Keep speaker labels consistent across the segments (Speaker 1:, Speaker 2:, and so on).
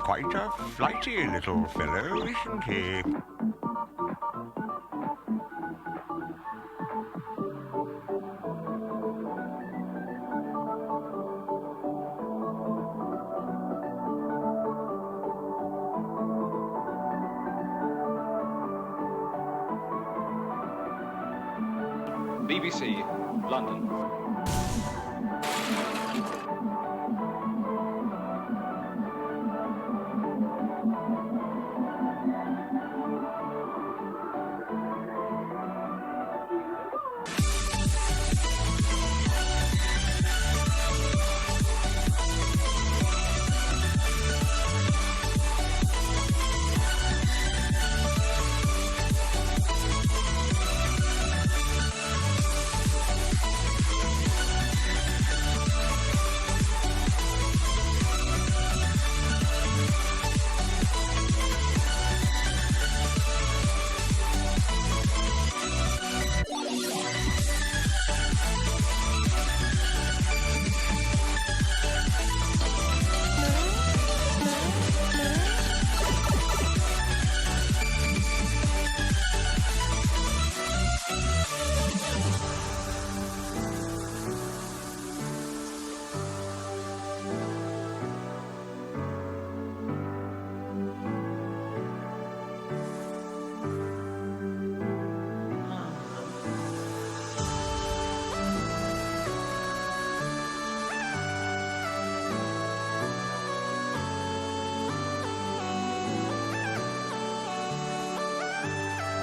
Speaker 1: Quite a flighty little fellow, isn't he?
Speaker 2: BBC, London.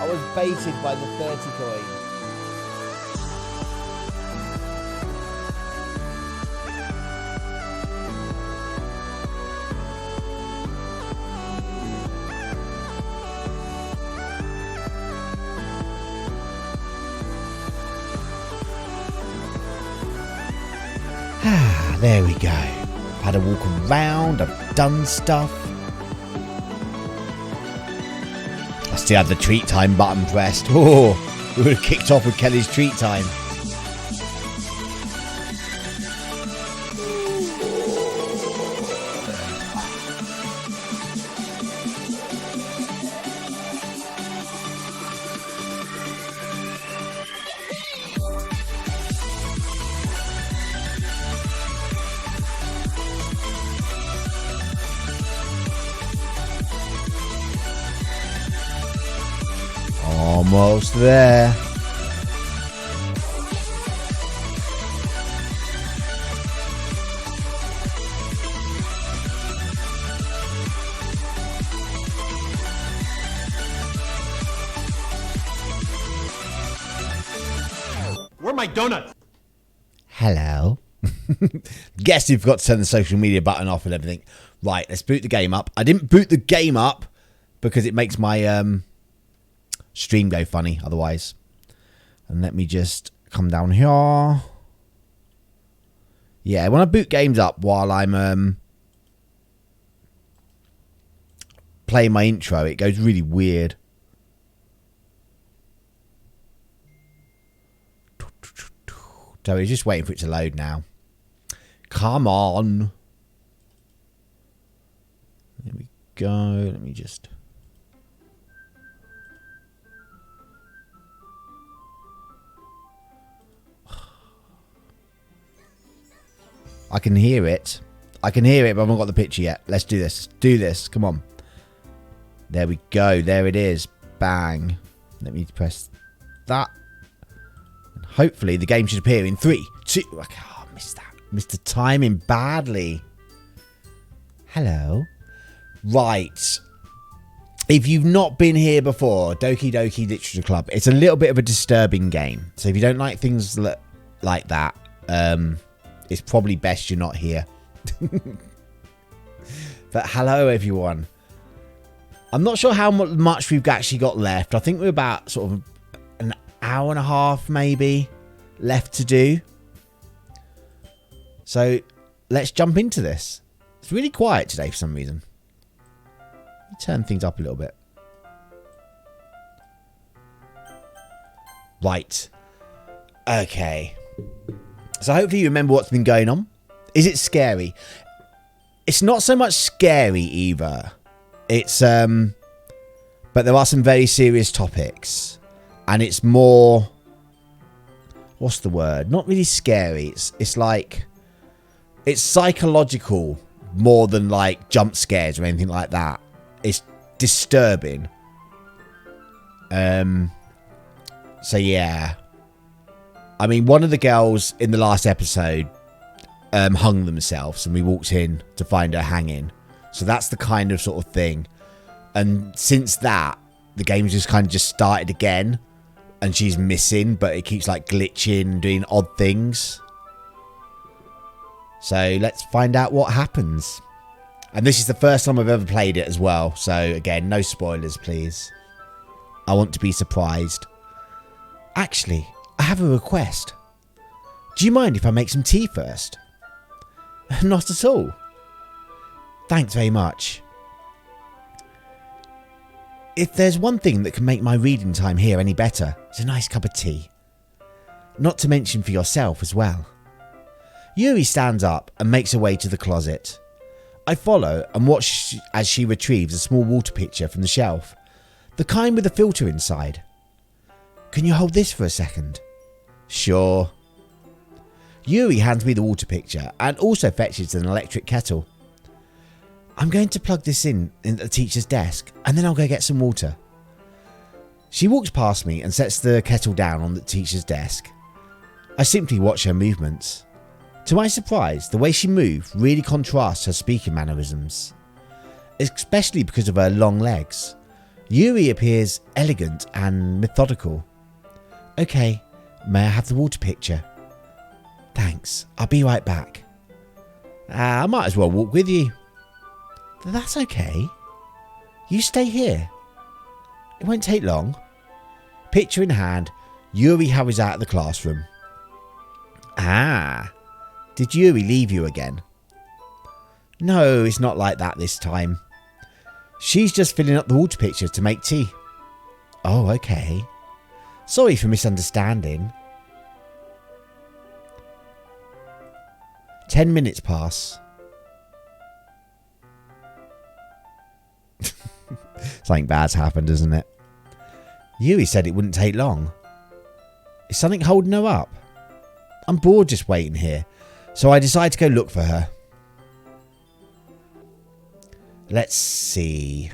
Speaker 3: I was baited by the 30 coin. There we go. Had a walk around, I've done stuff. I still had the treat time button pressed. Oh, we would have kicked off with Kelly's treat time. Almost there.
Speaker 4: Where are my donuts?
Speaker 3: Hello. Guess you've got to turn the social media button off and everything. Right, let's boot the game up. I didn't boot the game up because it makes my stream go funny otherwise. And let me just come down here. Yeah, when I boot games up while I'm playing my intro, it goes really weird. So he's just waiting for it to load now. Come on. There we go. Let me just... I can hear it. I can hear it, but I haven't got the picture yet. Let's do this. Do this. Come on. There we go. There it is. Bang. Let me press that. And hopefully the game should appear in 3, 2... Oh, I missed that. Missed the timing badly. Hello. Right. If you've not been here before, Doki Doki Literature Club, it's a little bit of a disturbing game. So if you don't like things like that, it's probably best you're not here. But hello, everyone. I'm not sure how much we've actually got left. I think we're about sort of hour and a half maybe left to do. So let's jump into this. It's really quiet today for some reason. Let me turn things up a little bit. Right. Okay. So hopefully you remember what's been going on. Is it scary? It's not so much scary either. It's but there are some very serious topics. And it's more, what's the word? Not really scary. It's like, it's psychological more than like jump scares or anything like that. It's disturbing. So yeah. I mean, one of the girls in the last episode hung themselves, and we walked in to find her hanging. So that's the kind of sort of thing. And since that, the game's just kind of just started again, and she's missing, but it keeps like glitching, doing odd things. So let's find out what happens. And this is the first time I've ever played it as well. So again, no spoilers, please. I want to be surprised. Actually, I have a request. Do you mind if I make some tea first? Not at all. Thanks very much. If there's one thing that can make my reading time here any better, it's a nice cup of tea. Not to mention for yourself as well. Yuri stands up and makes her way to the closet. I follow and watch as she retrieves a small water pitcher from the shelf. The kind with a filter inside. Can you hold this for a second? Sure. Yuri hands me the water pitcher and also fetches an electric kettle. I'm going to plug this in at the teacher's desk and then I'll go get some water. She walks past me and sets the kettle down on the teacher's desk. I simply watch her movements. To my surprise, the way she moved really contrasts her speaking mannerisms, especially because of her long legs. Yuri appears elegant and methodical. Okay, may I have the water pitcher? Thanks, I'll be right back. I might as well walk with you. That's okay. You stay here. It won't take long. Pitcher in hand, Yuri hurries out of the classroom. Ah, did Yuri leave you again? No, it's not like that this time. She's just filling up the water pitcher to make tea. Oh, okay. Sorry for misunderstanding. 10 minutes pass. Something bad's happened, isn't it? Yuri said it wouldn't take long. Is something holding her up? I'm bored just waiting here, so I decide to go look for her. Let's see.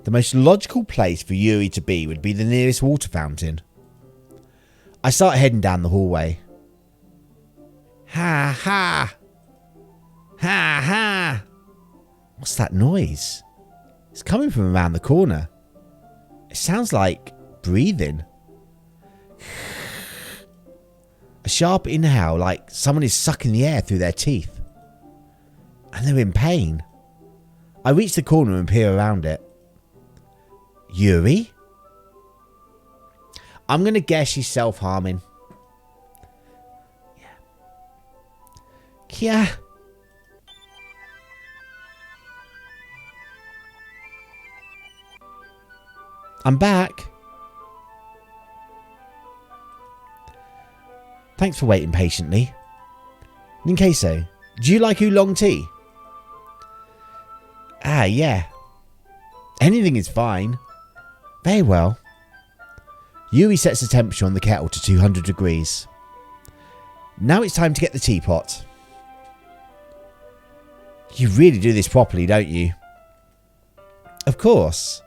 Speaker 3: The most logical place for Yuri to be would be the nearest water fountain. I start heading down the hallway. Ha ha! Ha ha! What's that noise? It's coming from around the corner. It sounds like breathing. A sharp inhale, like someone is sucking the air through their teeth. And they're in pain. I reach the corner and peer around it. Yuri? I'm going to guess she's self-harming. Yeah. Kia. I'm back. Thanks for waiting patiently. Ninqueso, do you like oolong tea? Ah, yeah. Anything is fine. Very well. Yuri sets the temperature on the kettle to 200 degrees. Now it's time to get the teapot. You really do this properly, don't you? Of course.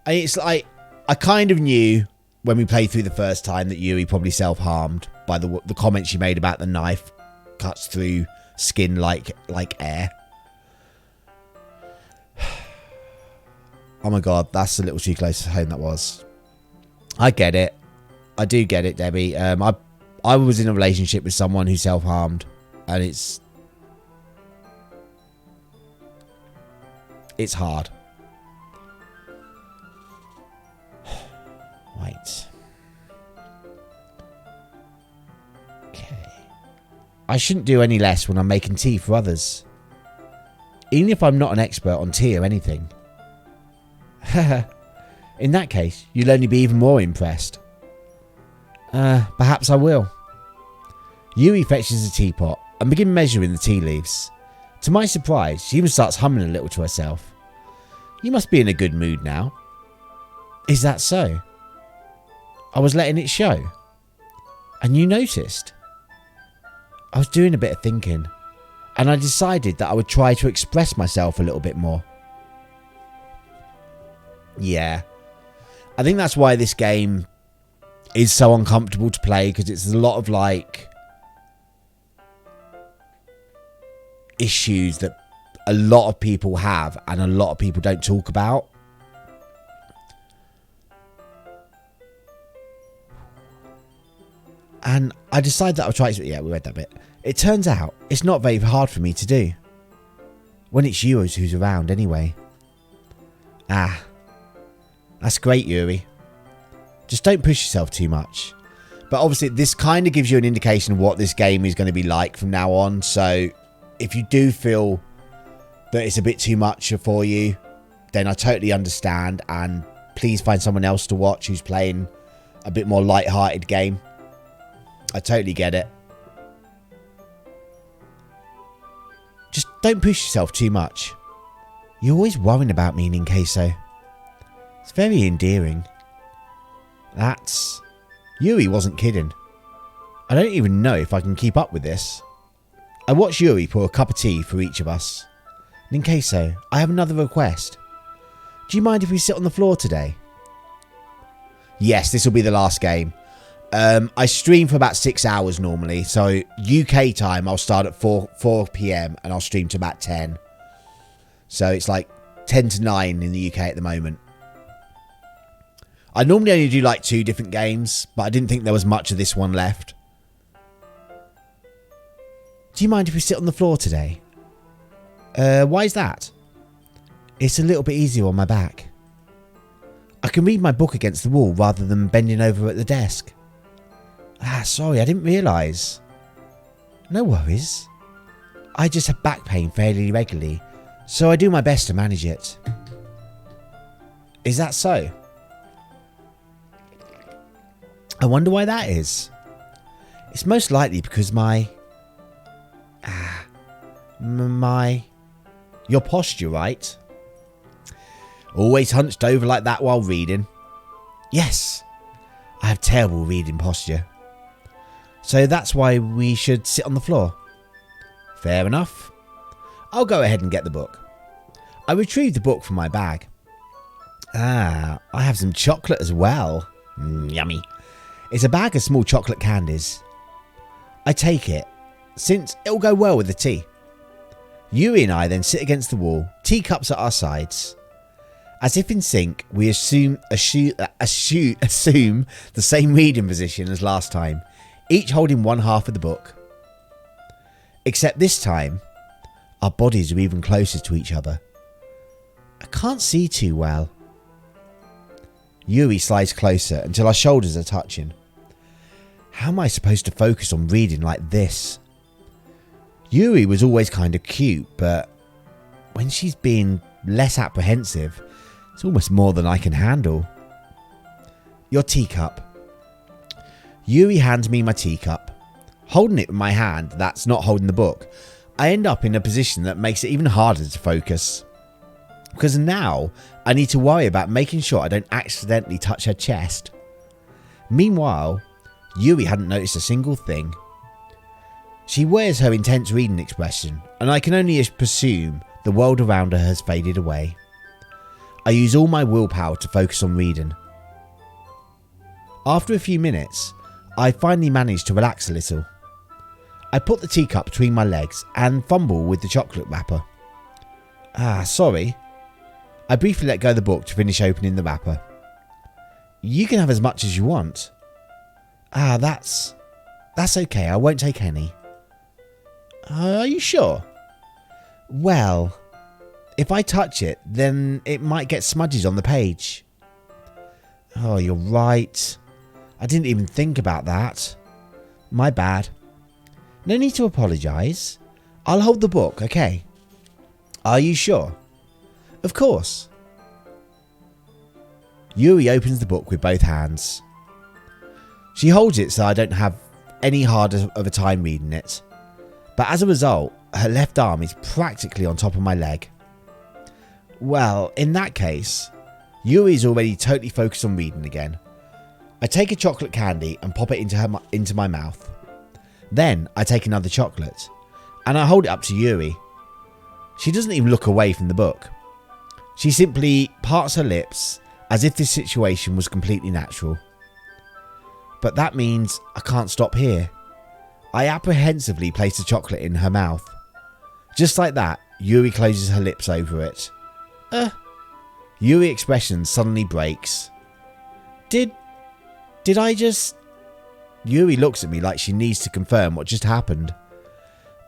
Speaker 3: It's like, I kind of knew when we played through the first time that Yuri probably self-harmed by the comment she made about the knife cuts through skin like air. Oh my god, that's a little too close to home, that was. I get it. I do get it, Debbie. I was in a relationship with someone who self-harmed, and it's hard. Right. I shouldn't do any less when I'm making tea for others. Even if I'm not an expert on tea or anything. In that case, you'll only be even more impressed. Perhaps I will. Yui fetches a teapot and begins measuring the tea leaves. To my surprise, she even starts humming a little to herself. You must be in a good mood now. Is that so? I was letting it show. And you noticed. I was doing a bit of thinking, and I decided that I would try to express myself a little bit more. Yeah. I think that's why this game is so uncomfortable to play, because it's a lot of like issues that a lot of people have and a lot of people don't talk about. And I decided that I'll try to... Yeah, we read that bit. It turns out it's not very hard for me to do. When it's you who's around anyway. Ah. That's great, Yuri. Just don't push yourself too much. But obviously this kind of gives you an indication of what this game is going to be like from now on. So if you do feel that it's a bit too much for you, then I totally understand. And please find someone else to watch who's playing a bit more light-hearted game. I totally get it. Just don't push yourself too much. You're always worrying about me, Ninqueso. It's very endearing. That's... Yuri wasn't kidding. I don't even know if I can keep up with this. I watch Yuri pour a cup of tea for each of us. Ninqueso, I have another request. Do you mind if we sit on the floor today? Yes, this will be the last game. I stream for about 6 hours normally. So UK time, I'll start at 4 p.m. and I'll stream to about 10. So it's like 10 to 9 in the UK at the moment. I normally only do like 2 different games, but I didn't think there was much of this one left. Do you mind if we sit on the floor today? Why is that? It's a little bit easier on my back. I can read my book against the wall rather than bending over at the desk. Ah, sorry, I didn't realise. No worries. I just have back pain fairly regularly, so I do my best to manage it. Is that so? I wonder why that is. It's most likely because your posture, right? Always hunched over like that while reading. Yes, I have terrible reading posture. So that's why we should sit on the floor. Fair enough. I'll go ahead and get the book. I retrieved the book from my bag. Ah, I have some chocolate as well. Yummy. It's a bag of small chocolate candies. I take it, since it'll go well with the tea. Yui and I then sit against the wall, teacups at our sides. As if in sync, we assume the same reading position as last time, each holding one half of the book. Except this time, our bodies are even closer to each other. I can't see too well. Yuri slides closer until our shoulders are touching. How am I supposed to focus on reading like this? Yuri was always kind of cute, but when she's being less apprehensive, it's almost more than I can handle. Your teacup. Yuri hands me my teacup. Holding it with my hand that's not holding the book, I end up in a position that makes it even harder to focus. Because now I need to worry about making sure I don't accidentally touch her chest. Meanwhile, Yuri hadn't noticed a single thing. She wears her intense reading expression, and I can only presume the world around her has faded away. I use all my willpower to focus on reading. After a few minutes, I finally manage to relax a little. I put the teacup between my legs and fumble with the chocolate wrapper. Ah, sorry. I briefly let go of the book to finish opening the wrapper. You can have as much as you want. Ah, that's okay. I won't take any. Are you sure? Well, if I touch it, then it might get smudges on the page. Oh, you're right. I didn't even think about that. My bad. No need to apologise. I'll hold the book, okay? Are you sure? Of course. Yuri opens the book with both hands. She holds it so I don't have any harder of a time reading it. But as a result, her left arm is practically on top of my leg. Well, in that case, Yuri's already totally focused on reading again. I take a chocolate candy and pop it into my mouth. Then I take another chocolate and I hold it up to Yuri. She doesn't even look away from the book. She simply parts her lips as if this situation was completely natural. But that means I can't stop here. I apprehensively place the chocolate in her mouth. Just like that, Yuri closes her lips over it. Yuri expression suddenly breaks. Did I just... Yuri looks at me like she needs to confirm what just happened.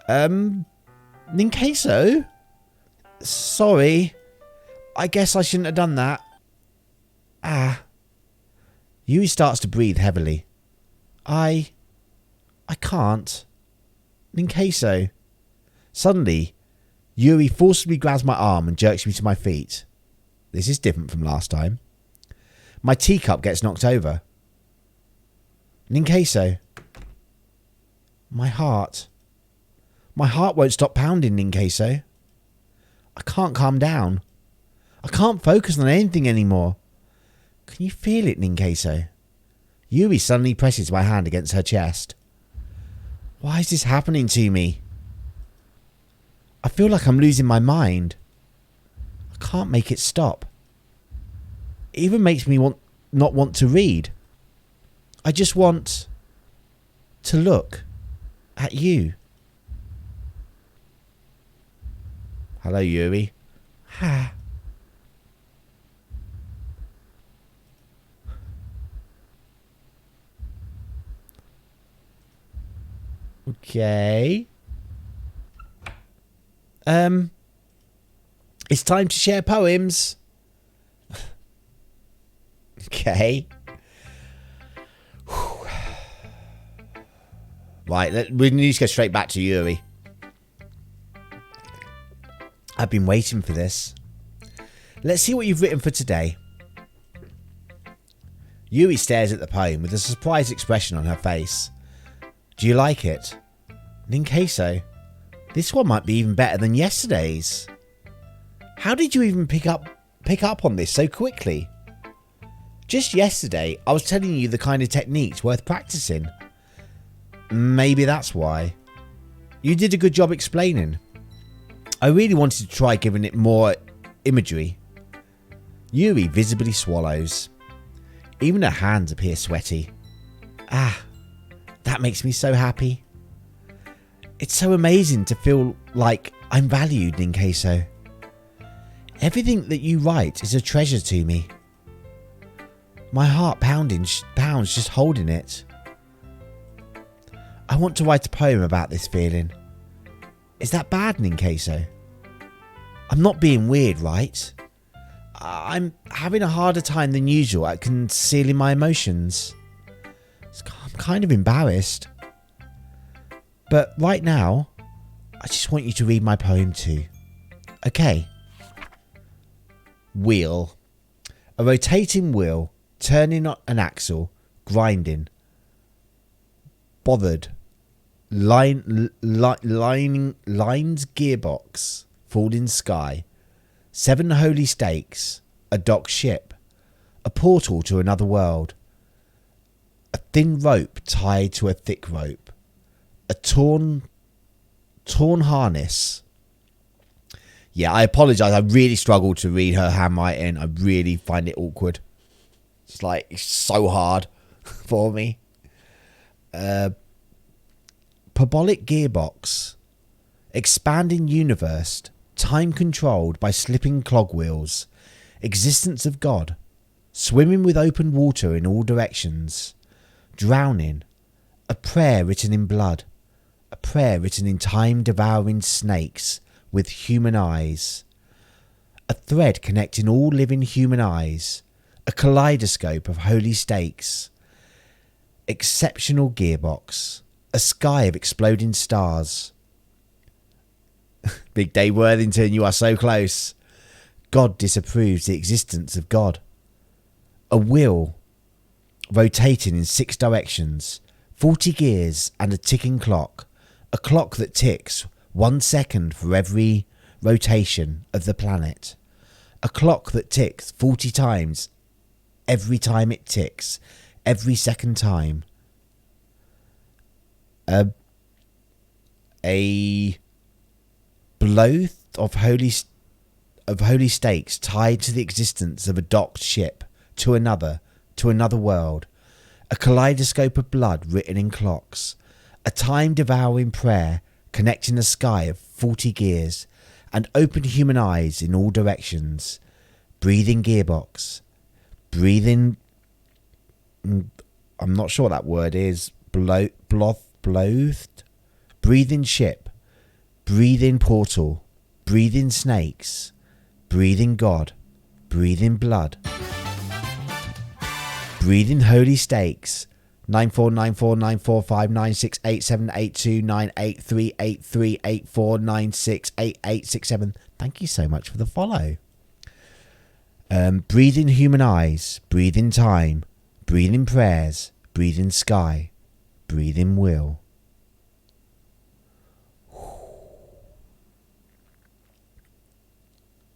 Speaker 3: Ninqueso? Sorry. I guess I shouldn't have done that. Yuri starts to breathe heavily. I can't. Ninqueso. Suddenly, Yuri forcibly grabs my arm and jerks me to my feet. This is different from last time. My teacup gets knocked over. Ninqueso. My heart. My heart won't stop pounding, Ninqueso. I can't calm down. I can't focus on anything anymore. Can you feel it, Ninqueso? Yuri suddenly presses my hand against her chest. Why is this happening to me? I feel like I'm losing my mind. I can't make it stop. It even makes me not want to read. I just want to look at you. Hello, Yuri. Okay. It's time to share poems. Okay. Right, we need to go straight back to Yuri. I've been waiting for this. Let's see what you've written for today. Yuri stares at the poem with a surprised expression on her face. Do you like it? Ninqueso, this one might be even better than yesterday's. How did you even pick up on this so quickly? Just yesterday, I was telling you the kind of techniques worth practicing. Maybe that's why. You did a good job explaining. I really wanted to try giving it more imagery. Yuri visibly swallows. Even her hands appear sweaty. That makes me so happy. It's so amazing to feel like I'm valued, Ninqueso. Everything that you write is a treasure to me. My heart pounds just holding it. I want to write a poem about this feeling. Is that bad, Ninqueso? I'm not being weird, right? I'm having a harder time than usual at concealing my emotions. I'm kind of embarrassed. But right now, I just want you to read my poem too. Okay. Wheel. A rotating wheel, turning on an axle, grinding. Bothered. Lines gearbox, falling sky. 7 holy stakes, a docked ship. A portal to another world. A thin rope tied to a thick rope. A torn harness. Yeah, I apologise. I really struggled to read her handwriting. I really find it awkward. It's so hard for me. Parabolic gearbox. Expanding universe. Time controlled by slipping clogwheels. Existence of God. Swimming with open water in all directions. Drowning. A prayer written in blood. A prayer written in time-devouring snakes with human eyes. A thread connecting all living human eyes. A kaleidoscope of holy stakes. Exceptional gearbox. A sky of exploding stars. Big Day Worthington, you are so close. God disapproves the existence of God. A wheel rotating in 6 directions, 40 gears and a ticking clock. A clock that ticks 1 second for every rotation of the planet. A clock that ticks 40 times every time it ticks, every second time. A bloath of holy stakes tied to the existence of a docked ship to another world. A kaleidoscope of blood written in clocks. A time-devouring prayer connecting a sky of 40 gears and open human eyes in all directions. Breathing gearbox. Breathing... I'm not sure what that word is. Blothed? Breathing ship. Breathing portal. Breathing snakes. Breathing God. Breathing blood. Breathing holy stakes. 94949459687829838384968867. Thank you so much for the follow. Breathing human eyes. Breathing time. Breathing prayers. Breathing sky. Breathing will.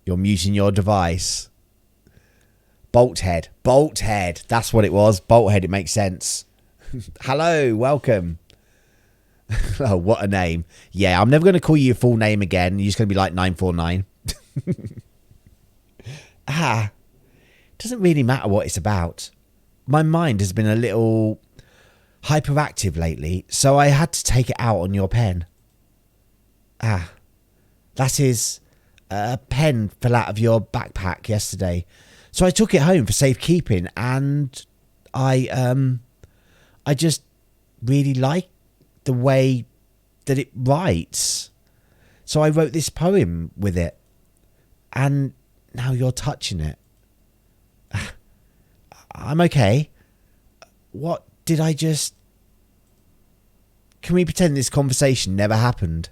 Speaker 3: You're muting your device. Bolthead. Bolthead. That's what it was. Bolthead. It makes sense. Hello. Welcome. Oh, what a name. Yeah, I'm never going to call you your full name again. You're just going to be like 949. Doesn't really matter what it's about. My mind has been a little hyperactive lately, so I had to take it out on your pen. That is... a pen fell out of your backpack yesterday, so I took it home for safekeeping, and I just really like the way that it writes, so I wrote this poem with it, and now you're touching it. I'm okay. What did I just... Can we pretend this conversation never happened?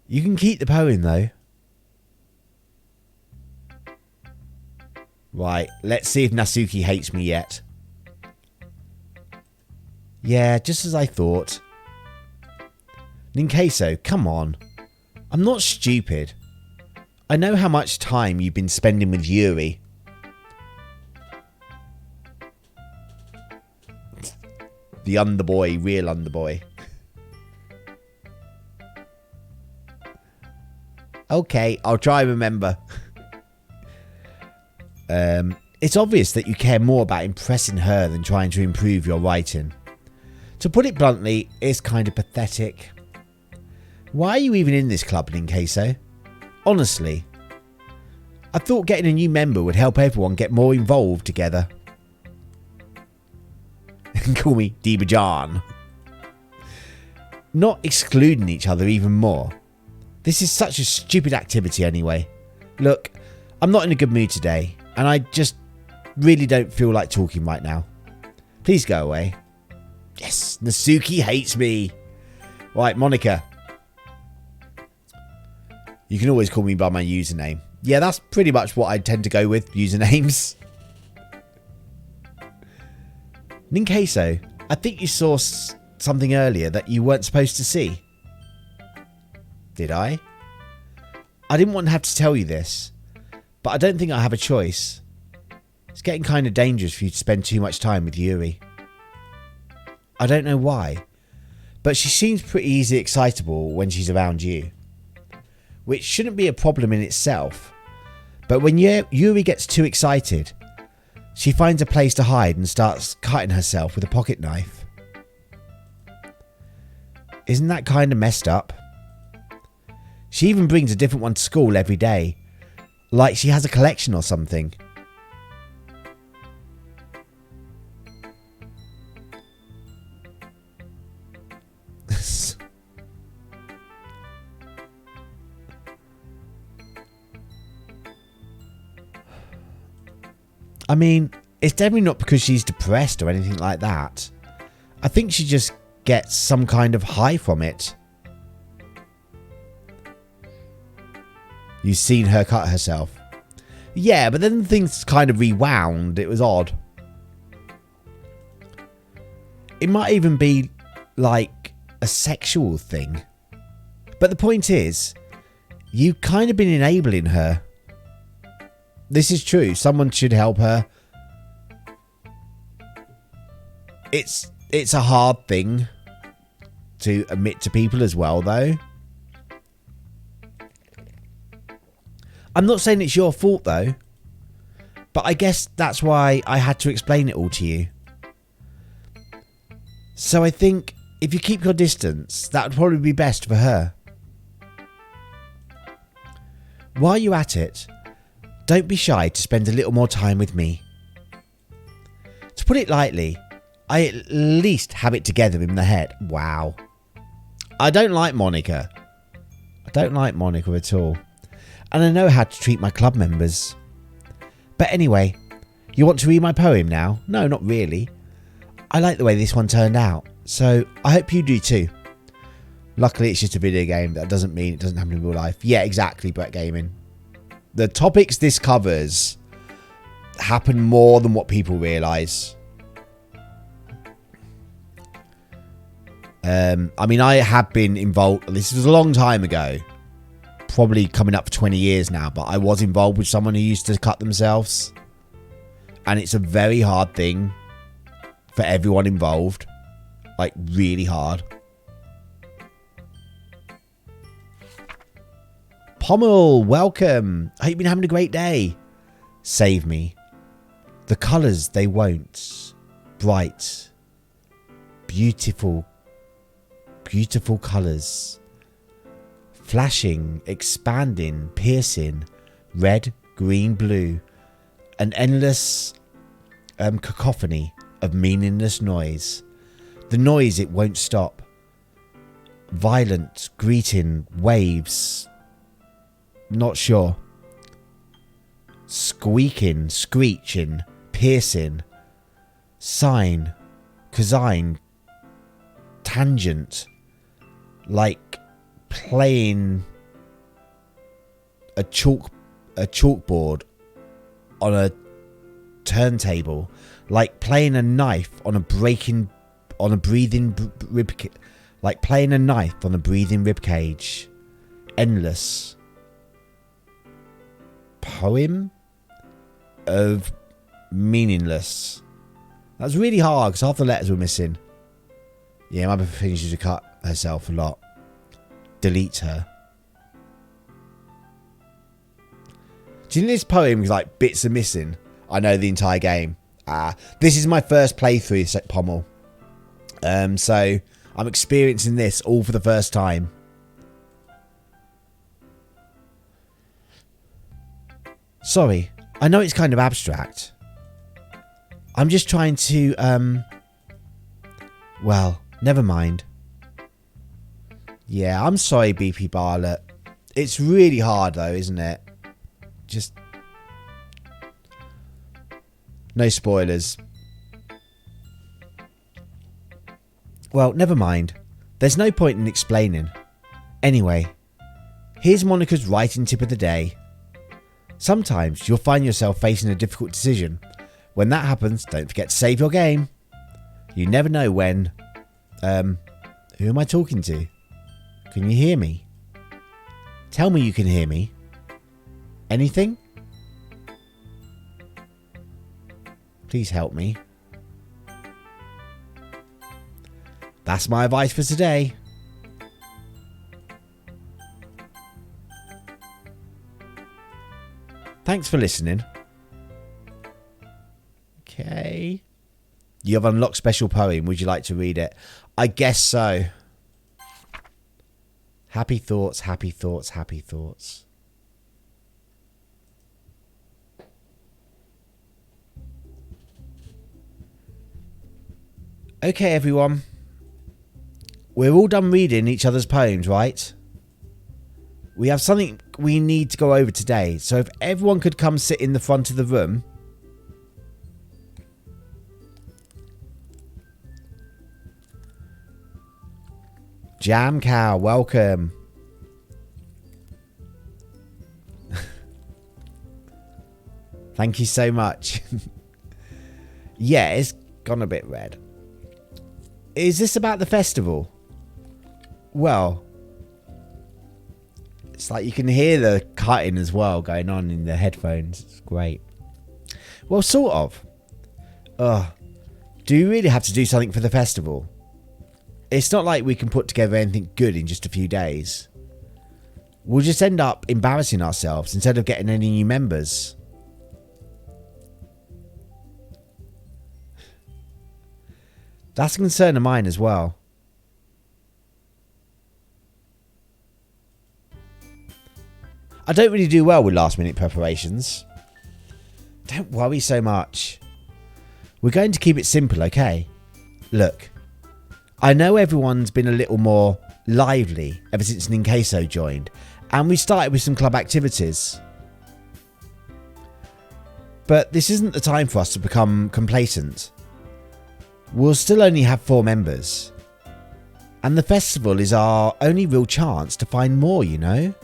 Speaker 3: You can keep the poem though. Right, let's see if Nasuki hates me yet. Yeah, just as I thought. Ninqueso, come on. I'm not stupid. I know how much time you've been spending with Yuri. The underboy, real underboy. Okay, I'll try and remember. It's obvious that you care more about impressing her than trying to improve your writing. To put it bluntly, it's kind of pathetic. Why are you even in this club, Ninqueso? Honestly. I thought getting a new member would help everyone get more involved together. Call me Dibajan. Not excluding each other even more. This is such a stupid activity anyway. Look, I'm not in a good mood today, and I just really don't feel like talking right now. Please go away. Yes, Nasuki hates me. Right, Monica. You can always call me by my username. Yeah, that's pretty much what I tend to go with, usernames. Ninqueso, I think you saw something earlier that you weren't supposed to see. Did I? I didn't want to have to tell you this, but I don't think I have a choice. It's getting kind of dangerous for you to spend too much time with Yuri. I don't know why, but she seems pretty easily excitable when she's around you. Which shouldn't be a problem in itself, but when Yuri gets too excited, she finds a place to hide and starts cutting herself with a pocket knife. Isn't that kind of messed up? She even brings a different one to school every day, like she has a collection or something. I mean, it's definitely not because she's depressed or anything like that. I think she just gets some kind of high from it. You've seen her cut herself. Yeah, but then things kind of rewound. It was odd. It might even be like a sexual thing. But the point is, you've kind of been enabling her. This is true. Someone should help her. It's a hard thing to admit to people as well, though. I'm not saying it's your fault, though. But I guess that's why I had to explain it all to you. So I think if you keep your distance, that would probably be best for her. While you're at it, don't be shy to spend a little more time with me. To put it lightly, I at least have it together in the head. Wow. I don't like Monica. I don't like Monica at all. And I know how to treat my club members. But anyway, you want to read my poem now? No, not really. I like the way this one turned out, so I hope you do too. Luckily, it's just a video game. That doesn't mean it doesn't happen in real life. Yeah, exactly, Brett Gaming. The topics this covers happen more than what people realise. I mean, I have been involved. This was a long time ago. Probably coming up for 20 years now. But I was involved with someone who used to cut themselves. And it's a very hard thing for everyone involved. Like, really hard. Pommel, welcome. I hope you've been having a great day. Save me. The colours, they won't. Bright. Beautiful. Beautiful colours. Flashing, expanding, piercing. Red, green, blue. An endless cacophony of meaningless noise. The noise, it won't stop. Violent, greeting, waves. Not sure. Squeaking, screeching, piercing. Sine, cosine, tangent. Like playing a chalkboard on a turntable. Like playing a knife on a breathing rib. Like playing a knife on a breathing rib cage. Endless. Poem of meaningless. That's really hard because half the letters were missing. Yeah, my finishes to cut herself a lot. Delete her. Do you think this poem is like bits are missing? I know the entire game. This is my first playthrough, Pommel. So I'm experiencing this all for the first time. Sorry, I know it's kind of abstract. I'm just trying to, well, never mind. Yeah, I'm sorry, BP Bartlett. It's really hard though, isn't it? Just... no spoilers. Well, never mind. There's no point in explaining. Anyway, here's Monica's writing tip of the day. Sometimes you'll find yourself facing a difficult decision. When that happens, don't forget to save your game. You never know when... who am I talking to? Can you hear me? Tell me you can hear me. Anything? Please help me. That's my advice for today. Thanks for listening. Okay. You have unlocked special poem. Would you like to read it? I guess so. Happy thoughts, happy thoughts, happy thoughts. Okay, everyone. We're all done reading each other's poems, right? We have something we need to go over today. So if everyone could come sit in the front of the room. Jam Cow, welcome. Thank you so much. Yeah, it's gone a bit red. Is this about the festival? Well, it's like you can hear the cutting as well going on in the headphones. It's great. Well, sort of. Do you really have to do something for the festival? It's not like we can put together anything good in just a few days. We'll just end up embarrassing ourselves instead of getting any new members. That's a concern of mine as well. I don't really do well with last minute preparations. Don't worry so much. We're going to keep it simple, okay? Look, I know everyone's been a little more lively ever since Ninqueso joined, and we started with some club activities. But this isn't the time for us to become complacent. We'll still only have 4 members. And the festival is our only real chance to find more, you know?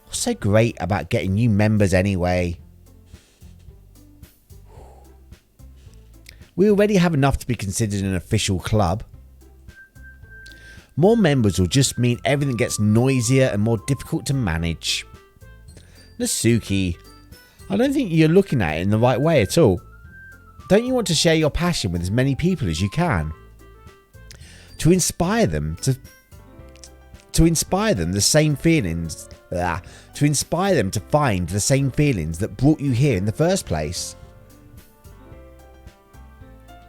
Speaker 3: What's so great about getting new members anyway? We already have enough to be considered an official club. More members will just mean everything gets noisier and more difficult to manage. Nasuki, I don't think you're looking at it in the right way at all. Don't you want to share your passion with as many people as you can? To inspire them the same feelings. To inspire them to find the same feelings that brought you here in the first place.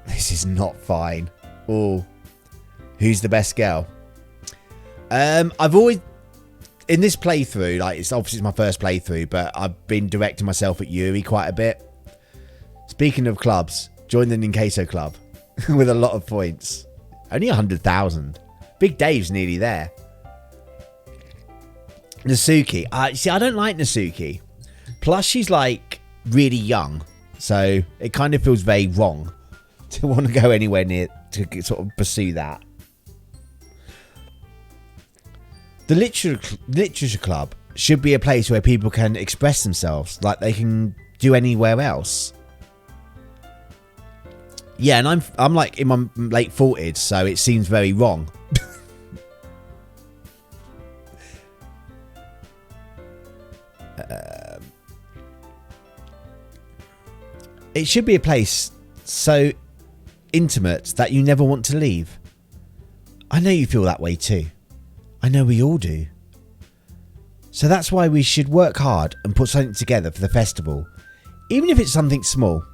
Speaker 3: This is not fine. Oh, who's the best girl? I've always, in this playthrough, like it's obviously my first playthrough, but I've been directing myself at Yuri quite a bit. Speaking of clubs, join the Ninqueso club with a lot of points. Only 100,000. Big Dave's nearly there. Nasuki. See, I don't like Nasuki. Plus, she's like really young. So it kind of feels very wrong to want to go anywhere near to sort of pursue that. The literature club should be a place where people can express themselves like they can do anywhere else. Yeah, and I'm like in my late 40s, so it seems very wrong. It should be a place so intimate that you never want to leave. I know you feel that way too. I know we all do. So that's why we should work hard and put something together for the festival, even if it's something small.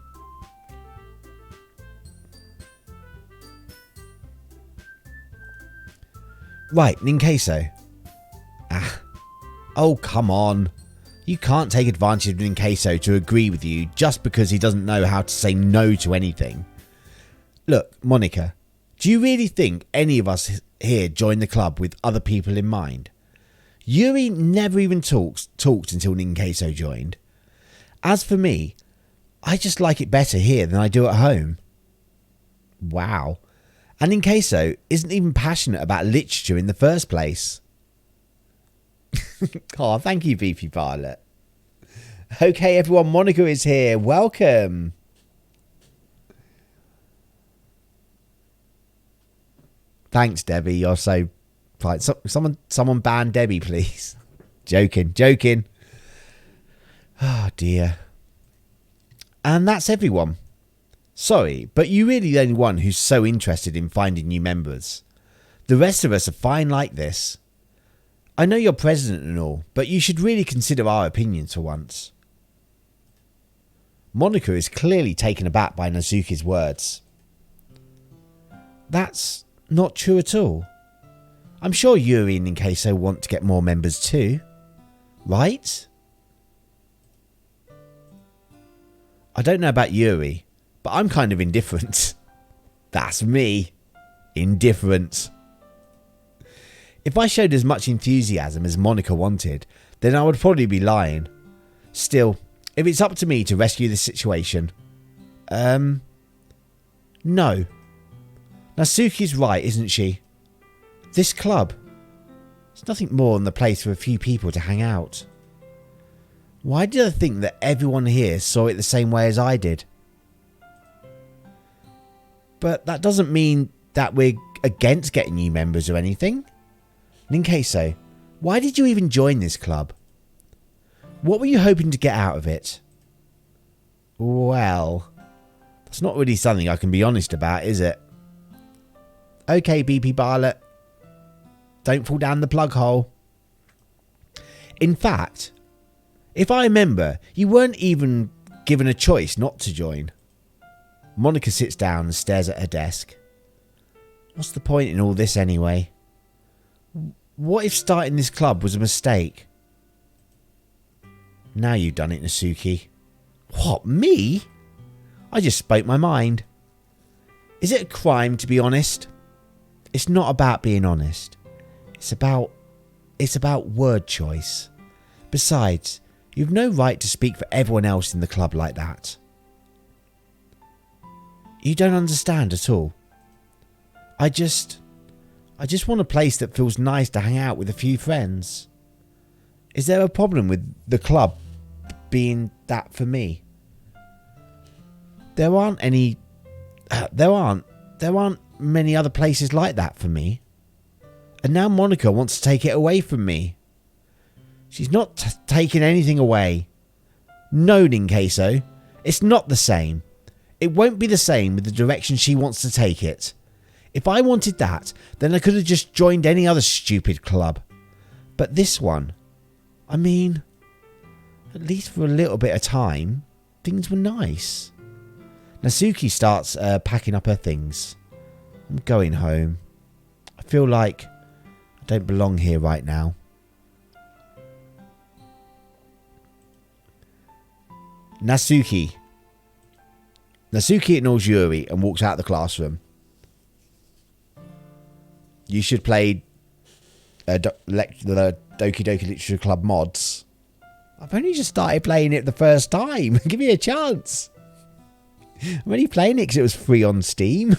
Speaker 3: Right, Ninqueso. Oh, come on. You can't take advantage of Ninqueso to agree with you just because he doesn't know how to say no to anything. Look, Monica, do you really think any of us here joined the club with other people in mind? Yuri never even talked until Ninqueso joined. As for me, I just like it better here than I do at home. Wow. And Ninqueso isn't even passionate about literature in the first place. Oh, thank you, VP Pilot. Okay, everyone, Monica is here. Welcome. Thanks, Debbie. You're so... Right, someone ban Debbie, please. Joking. Oh, dear. And that's everyone. Sorry, but you're really the only one who's so interested in finding new members. The rest of us are fine like this. I know you're president and all, but you should really consider our opinions for once. Monica is clearly taken aback by Nasuki's words. That's not true at all. I'm sure Yuri and Ninqueso want to get more members too. Right? I don't know about Yuri, but I'm kind of indifferent. That's me. Indifferent. If I showed as much enthusiasm as Monica wanted, then I would probably be lying. Still, if it's up to me to rescue this situation... No. Nasuki's right, isn't she? This club, it's nothing more than the place for a few people to hang out. Why did I think that everyone here saw it the same way as I did? But that doesn't mean that we're against getting new members or anything. Ninqueso, why did you even join this club? What were you hoping to get out of it? Well, that's not really something I can be honest about, is it? Okay, BP Bartlett. Don't fall down the plug hole. In fact, if I remember, you weren't even given a choice not to join. Monica sits down and stares at her desk. What's the point in all this anyway? What if starting this club was a mistake? Now you've done it, Natsuki. What, me? I just spoke my mind. Is it a crime to be honest? It's not about being honest. It's about word choice. Besides, you've no right to speak for everyone else in the club like that. You don't understand at all. I just want a place that feels nice to hang out with a few friends. Is there a problem with the club being that for me? There aren't many other places like that for me. And now Monica wants to take it away from me. She's not taking anything away. No, Ninqueso, it's not the same. It won't be the same with the direction she wants to take it. If I wanted that, then I could have just joined any other stupid club. But this one, I mean, at least for a little bit of time, things were nice. Natsuki starts packing up her things. I'm going home. I feel like I don't belong here right now. Natsuki ignores Yuri and walks out of the classroom. You should play the Doki Doki Literature Club mods. I've only just started playing it the first time. Give me a chance. I'm only playing it because it was free on Steam.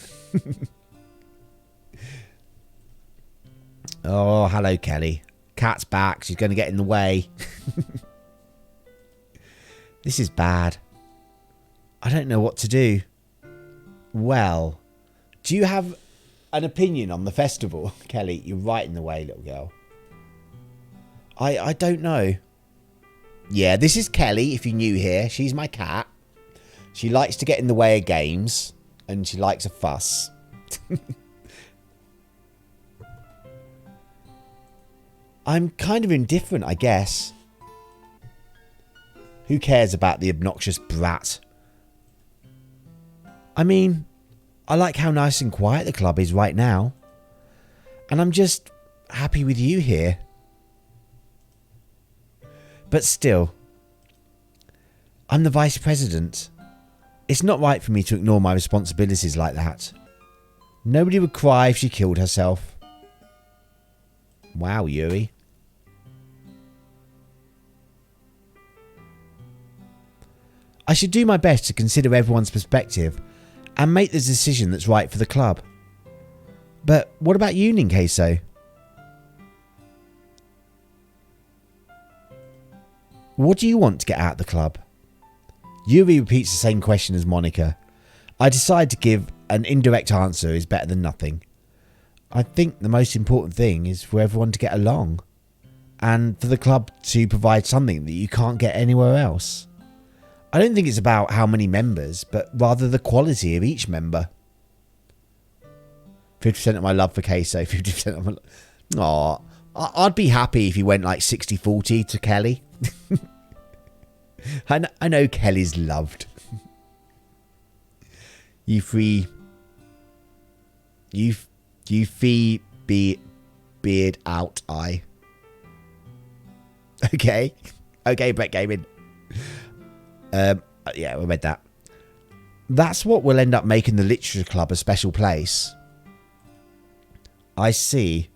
Speaker 3: Oh, hello, Kelly. Cat's back. She's going to get in the way. This is bad. I don't know what to do. Well, do you have an opinion on the festival? Kelly, you're right in the way, little girl. I don't know. Yeah, this is Kelly, if you're new here. She's my cat. She likes to get in the way of games. And she likes a fuss. I'm kind of indifferent, I guess. Who cares about the obnoxious brat? I mean, I like how nice and quiet the club is right now. And I'm just happy with you here. But still, I'm the vice president. It's not right for me to ignore my responsibilities like that. Nobody would cry if she killed herself. Wow, Yuri. I should do my best to consider everyone's perspective and make the decision that's right for the club. But what about you, Ninqueso? What do you want to get out of the club? Yuri repeats the same question as Monica. I decide to give an indirect answer is better than nothing. I think the most important thing is for everyone to get along. And for the club to provide something that you can't get anywhere else. I don't think it's about how many members, but rather the quality of each member. 50% of my love for Queso, 50% of my... Aww. I'd be happy if you went like 60-40 to Kelly. I know Kelly's loved. You fee beard out eye. Okay. Okay, Brett Gaming. Yeah, we read that. That's what will end up making the Literature Club a special place. I see.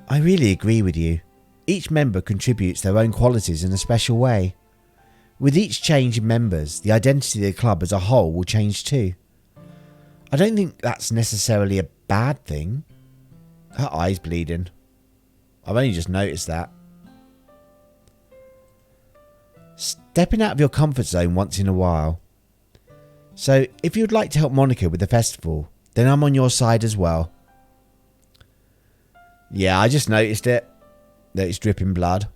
Speaker 3: I really agree with you. Each member contributes their own qualities in a special way. With each change in members, the identity of the club as a whole will change too. I don't think that's necessarily a bad thing. Her eye's bleeding. I've only just noticed that. Stepping out of your comfort zone once in a while. So, if you'd like to help Monica with the festival, then I'm on your side as well. Yeah, I just noticed it. That it's dripping blood.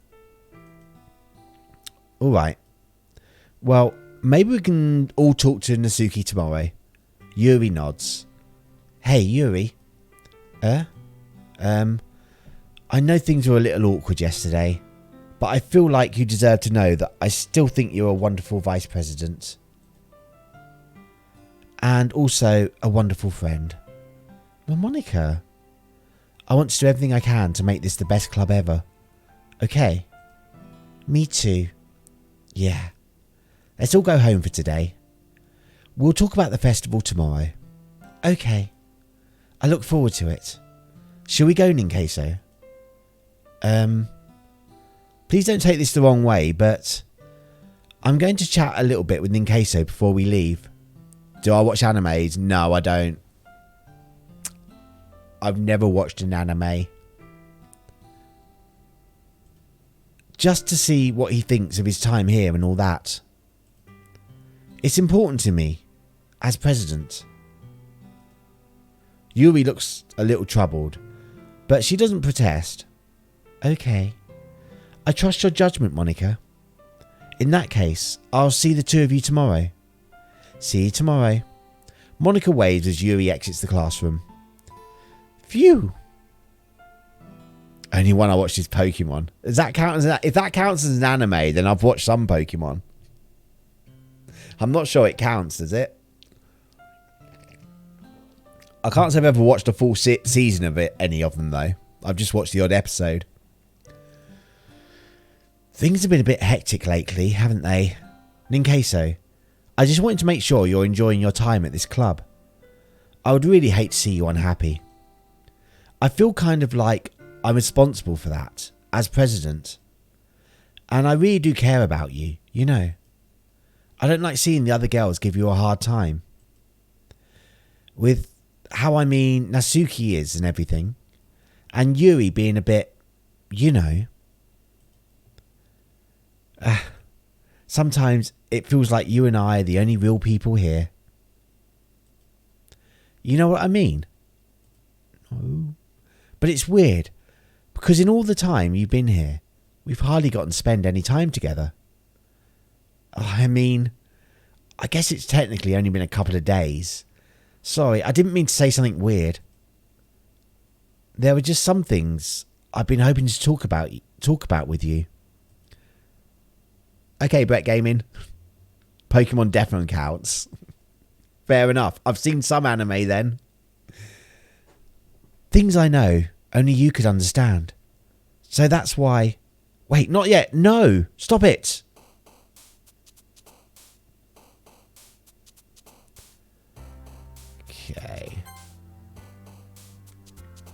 Speaker 3: Alright. Well, maybe we can all talk to Natsuki tomorrow. Yuri nods. Hey, Yuri. I know things were a little awkward yesterday, but I feel like you deserve to know that I still think you're a wonderful vice president. And also a wonderful friend. Well, Monica, I want to do everything I can to make this the best club ever. Okay? Me too. Yeah. Let's all go home for today. We'll talk about the festival tomorrow. Okay. I look forward to it. Shall we go, Ninqueso? Please don't take this the wrong way, but I'm going to chat a little bit with Ninqueso before we leave. Do I watch animes? No, I don't. I've never watched an anime. Just to see what he thinks of his time here and all that. It's important to me, as president. Yuri looks a little troubled, but she doesn't protest. Okay. I trust your judgment, Monica. In that case, I'll see the two of you tomorrow. See you tomorrow. Monica waves as Yuri exits the classroom. Phew. Only one I watched is Pokemon. Does that count as if that counts as an anime, then I've watched some Pokemon. I'm not sure it counts, does it? I can't say I've ever watched a full season of it, any of them though. I've just watched the odd episode. Things have been a bit hectic lately, haven't they? Ninqueso, I just wanted to make sure you're enjoying your time at this club. I would really hate to see you unhappy. I feel kind of like I'm responsible for that, as president. And I really do care about you, you know. I don't like seeing the other girls give you a hard time. With how Natsuki is and everything. And Yuri being a bit, you know. Sometimes it feels like you and I are the only real people here. You know what I mean? No. But it's weird. Because in all the time you've been here, we've hardly gotten to spend any time together. I guess it's technically only been a couple of days. Sorry, I didn't mean to say something weird. There were just some things I've been hoping to talk about with you. Okay, Brett Gaming. Pokemon definitely counts. Fair enough. I've seen some anime then. Things I know only you could understand. So that's why... Wait, not yet. No! Stop it! Okay.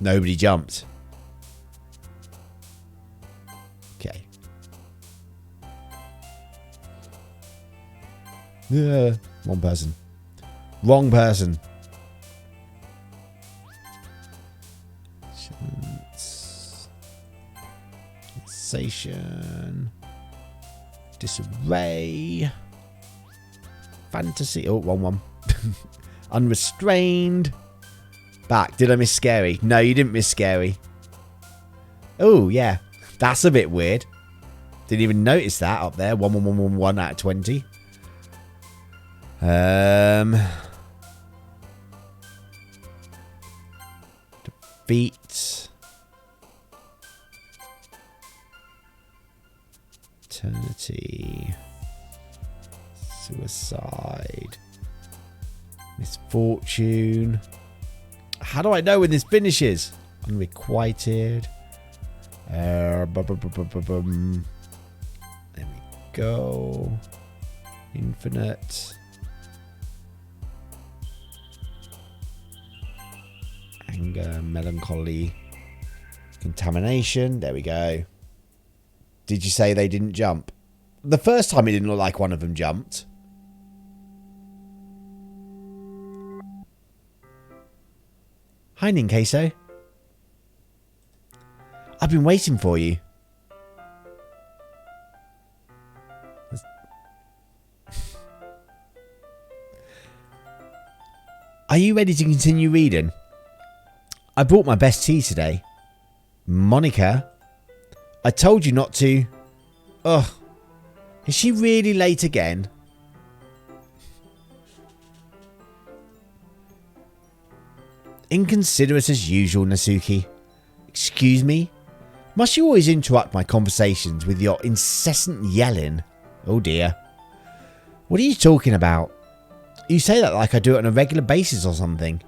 Speaker 3: Nobody jumped. Okay. Yeah, one person. Wrong person. Sensation. Disarray. Fantasy. Oh, wrong one. Unrestrained. Back. Did I miss Scary? No, you didn't miss Scary. Oh, yeah. That's a bit weird. Didn't even notice that up there. 1 out of 20. Defeat. Eternity. Suicide. Misfortune. How do I know when this finishes? Unrequited. There we go. Infinite. Anger, melancholy, contamination. There we go. Did you say they didn't jump? The first time it didn't look like one of them jumped. Hi, Ninqueso. I've been waiting for you. Are you ready to continue reading? I brought my best tea today. Monica, I told you not to. Ugh. Is she really late again? Inconsiderate as usual, Natsuki. Excuse me? Must you always interrupt my conversations with your incessant yelling? Oh dear. What are you talking about? You say that like I do it on a regular basis or something.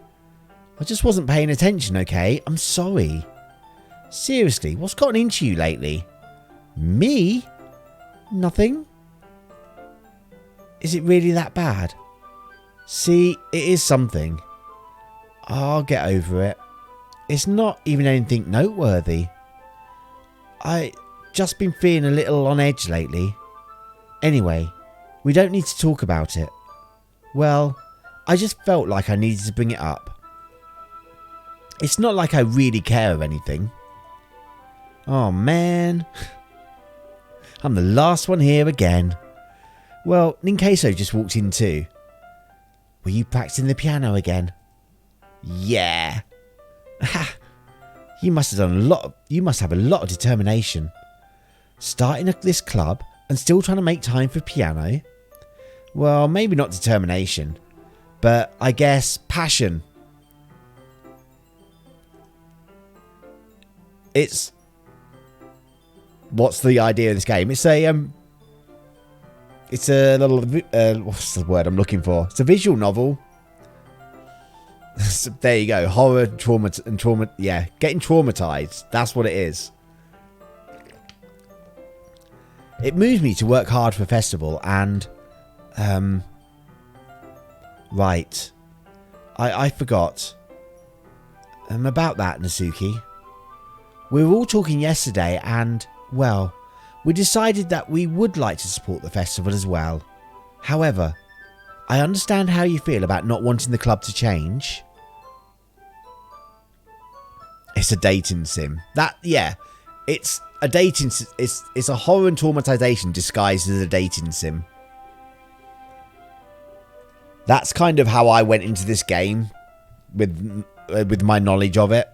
Speaker 3: I just wasn't paying attention, okay? I'm sorry. Seriously, what's gotten into you lately? Me? Nothing? Is it really that bad? See, it is something. I'll get over it. It's not even anything noteworthy. I just been feeling a little on edge lately. Anyway, we don't need to talk about it. Well, I just felt like I needed to bring it up. It's not like I really care or anything. Oh man. I'm the last one here again. Well, Ninqueso just walked in too. Were you practicing the piano again? Yeah. You must have done a lot. You must have a lot of determination. Starting this club and still trying to make time for piano. Well, maybe not determination, but I guess passion. It's... What's the idea of this game? It's a little what's the word I'm looking for? It's a visual novel. So there you go. Horror, trauma. Yeah, getting traumatized. That's what it is. It moves me to work hard for a festival and... Right. I forgot. About that, Natsuki. We were all talking yesterday and... Well, we decided that we would like to support the festival as well. However, I understand how you feel about not wanting the club to change. It's a dating sim. It's a dating. It's a horror and traumatization disguised as a dating sim. That's kind of how I went into this game, with my knowledge of it.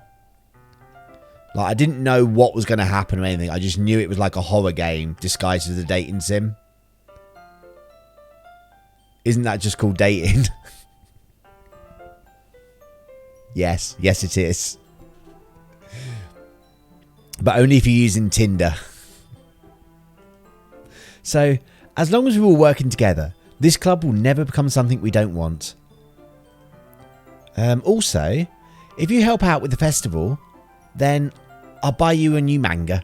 Speaker 3: Like, I didn't know what was going to happen or anything. I just knew it was like a horror game disguised as a dating sim. Isn't that just called dating? Yes it is. But only if you're using Tinder. So, as long as we're all working together, this club will never become something we don't want. Also, if you help out with the festival, then I'll buy you a new manga.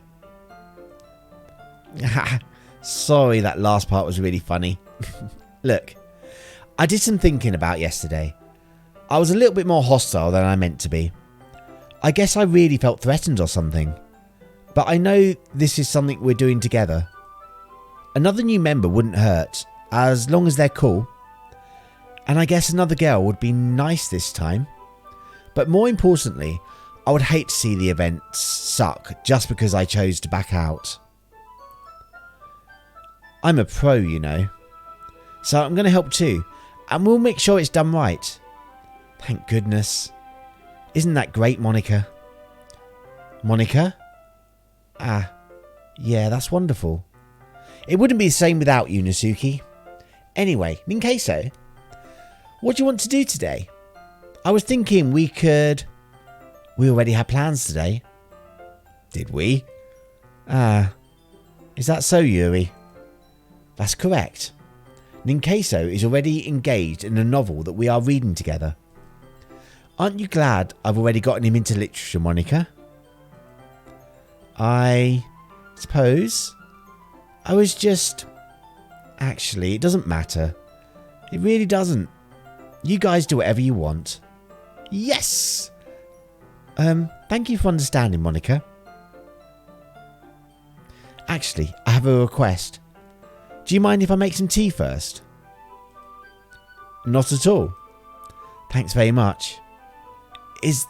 Speaker 3: Sorry, that last part was really funny. Look, I did some thinking about yesterday. I was a little bit more hostile than I meant to be. I guess I really felt threatened or something. But I know this is something we're doing together. Another new member wouldn't hurt, as long as they're cool. And I guess another girl would be nice this time. But more importantly, I would hate to see the event suck just because I chose to back out. I'm a pro, you know. So I'm going to help too. And we'll make sure it's done right. Thank goodness. Isn't that great, Monica? Monica? Ah, yeah, that's wonderful. It wouldn't be the same without you, Natsuki. Anyway, Ninqueso, what do you want to do today? I was thinking we already had plans today. Did we? Ah, is that so, Yuri? That's correct. Ninqueso is already engaged in a novel that we are reading together. Aren't you glad I've already gotten him into literature, Monica? I suppose. I was just... Actually, it doesn't matter. It really doesn't. You guys do whatever you want. Yes! Thank you for understanding, Monica. Actually, I have a request. Do you mind if I make some tea first? Not at all. Thanks very much. Is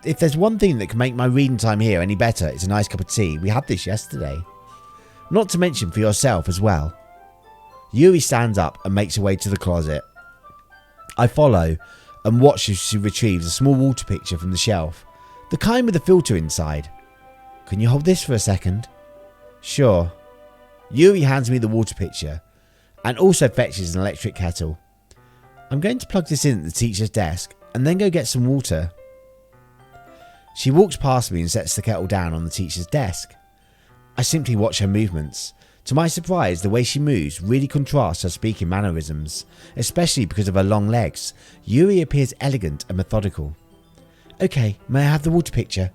Speaker 3: if there's one thing that can make my reading time here any better, it's a nice cup of tea. We had this yesterday. Not to mention for yourself as well. Yuri stands up and makes her way to the closet. I follow and watch as she retrieves a small water picture from the shelf. The kind with the filter inside. Can you hold this for a second? Sure. Yuri hands me the water pitcher and also fetches an electric kettle. I'm going to plug this in at the teacher's desk and then go get some water. She walks past me and sets the kettle down on the teacher's desk. I simply watch her movements. To my surprise, the way she moves really contrasts her speaking mannerisms, especially because of her long legs. Yuri appears elegant and methodical. Okay, may I have the water pitcher?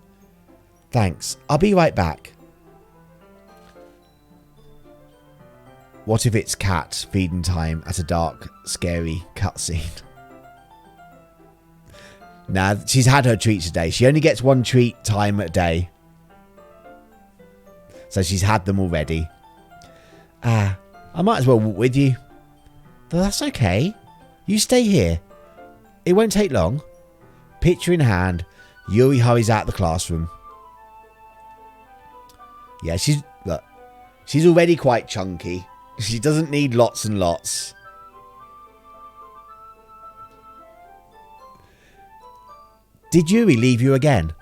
Speaker 3: Thanks, I'll be right back. What if it's cat feeding time at a dark, scary cutscene? Nah, she's had her treats today. She only gets one treat time a day. So she's had them already. I might as well walk with you. But that's okay. You stay here. It won't take long. Pitcher in hand, Yuri hurries out the classroom. Yeah, she's already quite chunky. She doesn't need lots and lots. Did Yuri leave you again?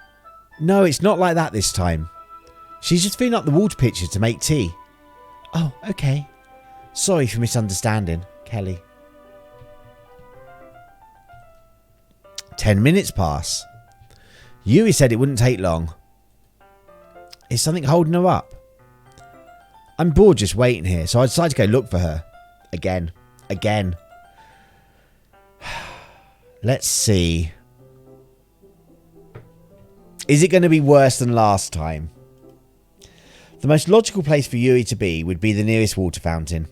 Speaker 3: No, it's not like that this time. She's just filling up the water pitcher to make tea. Oh, okay. Sorry for misunderstanding, Kelly. 10 minutes pass. Yuri said it wouldn't take long. Is something holding her up? I'm bored just waiting here, so I decided to go look for her. Again. Let's see. Is it going to be worse than last time? The most logical place for Yuri to be would be the nearest water fountain.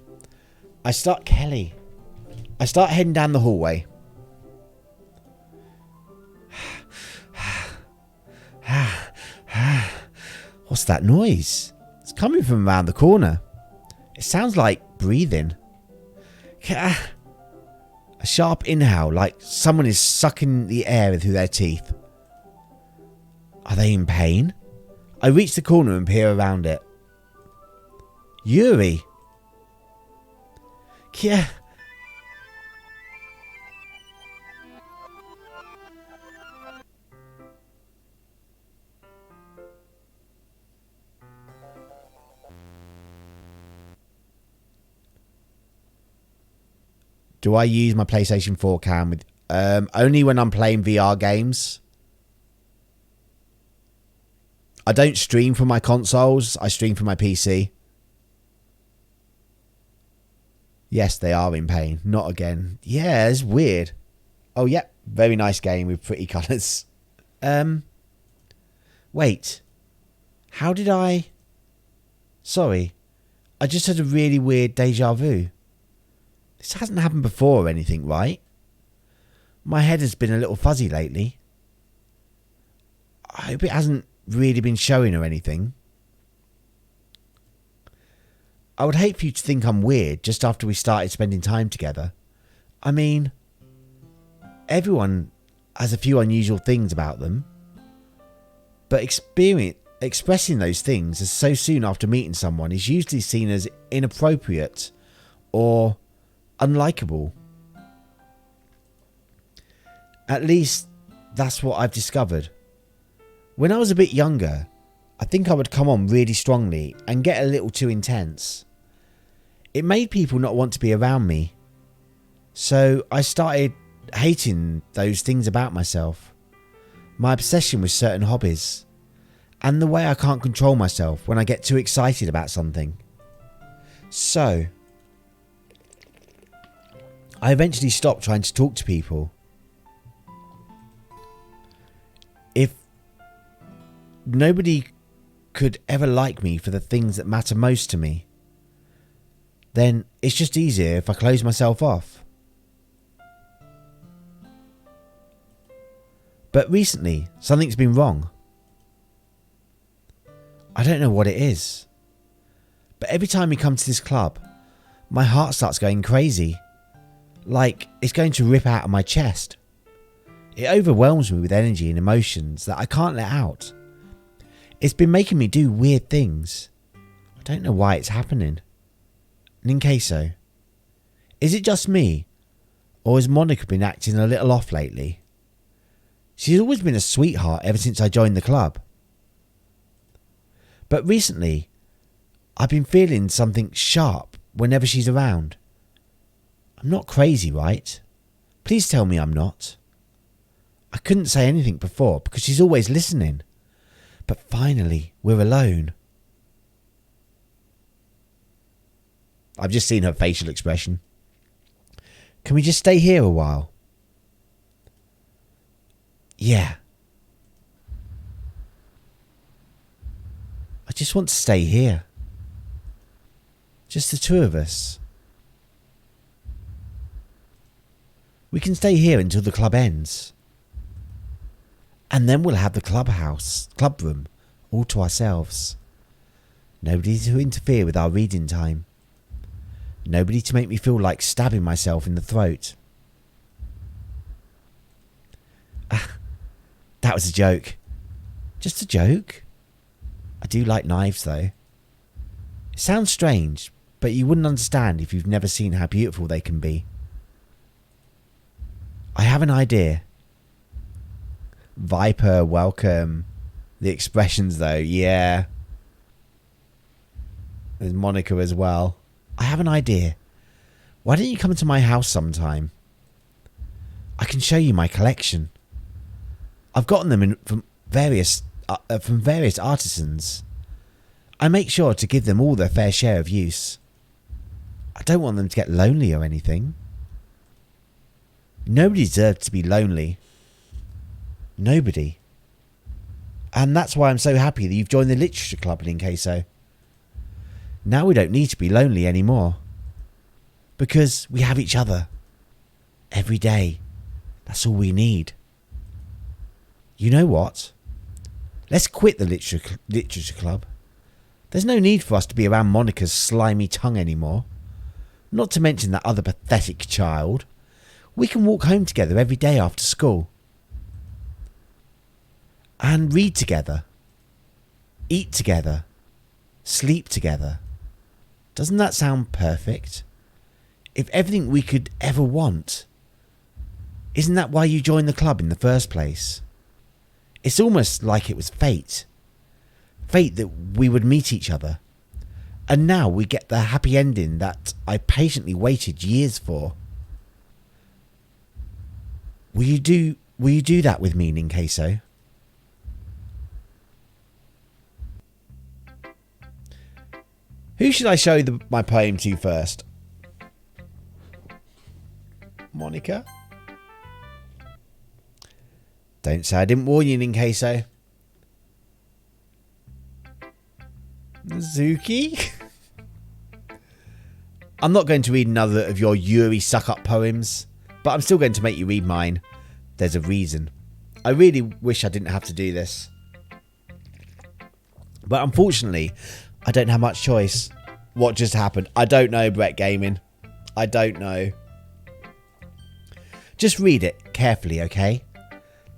Speaker 3: I start heading down the hallway. What's that noise? It's coming from around the corner. It sounds like breathing. A sharp inhale, like someone is sucking the air through their teeth. Are they in pain? I reach the corner and peer around it. Yuri. Yeah. Do I use my PlayStation 4 cam with only when I'm playing VR games? I don't stream from my consoles. I stream from my PC. Yes, they are in pain. Not again. Yeah, it's weird. Oh, yeah. Very nice game with pretty colours. Wait. How did I... Sorry. I just had a really weird deja vu. This hasn't happened before or anything, right? My head has been a little fuzzy lately. I hope it hasn't really been showing or anything. I would hate for you to think I'm weird just after we started spending time together. I mean, everyone has a few unusual things about them. But expressing those things as so soon after meeting someone is usually seen as inappropriate or unlikable. At least that's what I've discovered. When I was a bit younger, I think I would come on really strongly and get a little too intense. It made people not want to be around me. So I started hating those things about myself. My obsession with certain hobbies. And the way I can't control myself when I get too excited about something. So I eventually stopped trying to talk to people. If nobody could ever like me for the things that matter most to me, then it's just easier if I close myself off. But recently, something's been wrong. I don't know what it is. But every time we come to this club, my heart starts going crazy. Like it's going to rip out of my chest. It overwhelms me with energy and emotions that I can't let out. It's been making me do weird things. I don't know why it's happening. Ninqueso, is it just me? Or has Monica been acting a little off lately? She's always been a sweetheart ever since I joined the club. But recently, I've been feeling something sharp whenever she's around. I'm not crazy, right? Please tell me I'm not. I couldn't say anything before because she's always listening. But finally, we're alone. I've just seen her facial expression. Can we just stay here a while? Yeah. I just want to stay here. Just the two of us. We can stay here until the club ends. And then we'll have the club room, all to ourselves. Nobody to interfere with our reading time. Nobody to make me feel like stabbing myself in the throat. That was a joke. Just a joke. I do like knives though. It sounds strange, but you wouldn't understand if you've never seen how beautiful they can be. I have an idea. Viper, welcome. The expressions though, yeah. There's Monica as well. I have an idea. Why don't you come to my house sometime? I can show you my collection. I've gotten them from various artisans. I make sure to give them all their fair share of use. I don't want them to get lonely or anything. Nobody deserves to be lonely. Nobody. And that's why I'm so happy that you've joined the literature club, Ninqueso. Now we don't need to be lonely anymore. Because we have each other. Every day. That's all we need. You know what? Let's quit the literature club. There's no need for us to be around Monica's slimy tongue anymore. Not to mention that other pathetic child. We can walk home together every day after school. And read together. Eat together. Sleep together. Doesn't that sound perfect? If everything we could ever want. Isn't that why you joined the club in the first place? It's almost like it was fate. Fate that we would meet each other. And now we get the happy ending that I patiently waited years for. Will you do that with me, Ninqueso? Who should I show my poem to first? Monica? Don't say I didn't warn you, Ninqueso. Zuki? I'm not going to read another of your Yuri suck-up poems, but I'm still going to make you read mine. There's a reason. I really wish I didn't have to do this. But unfortunately, I don't have much choice. What just happened? I don't know, Brett Gaming. I don't know. Just read it carefully, okay?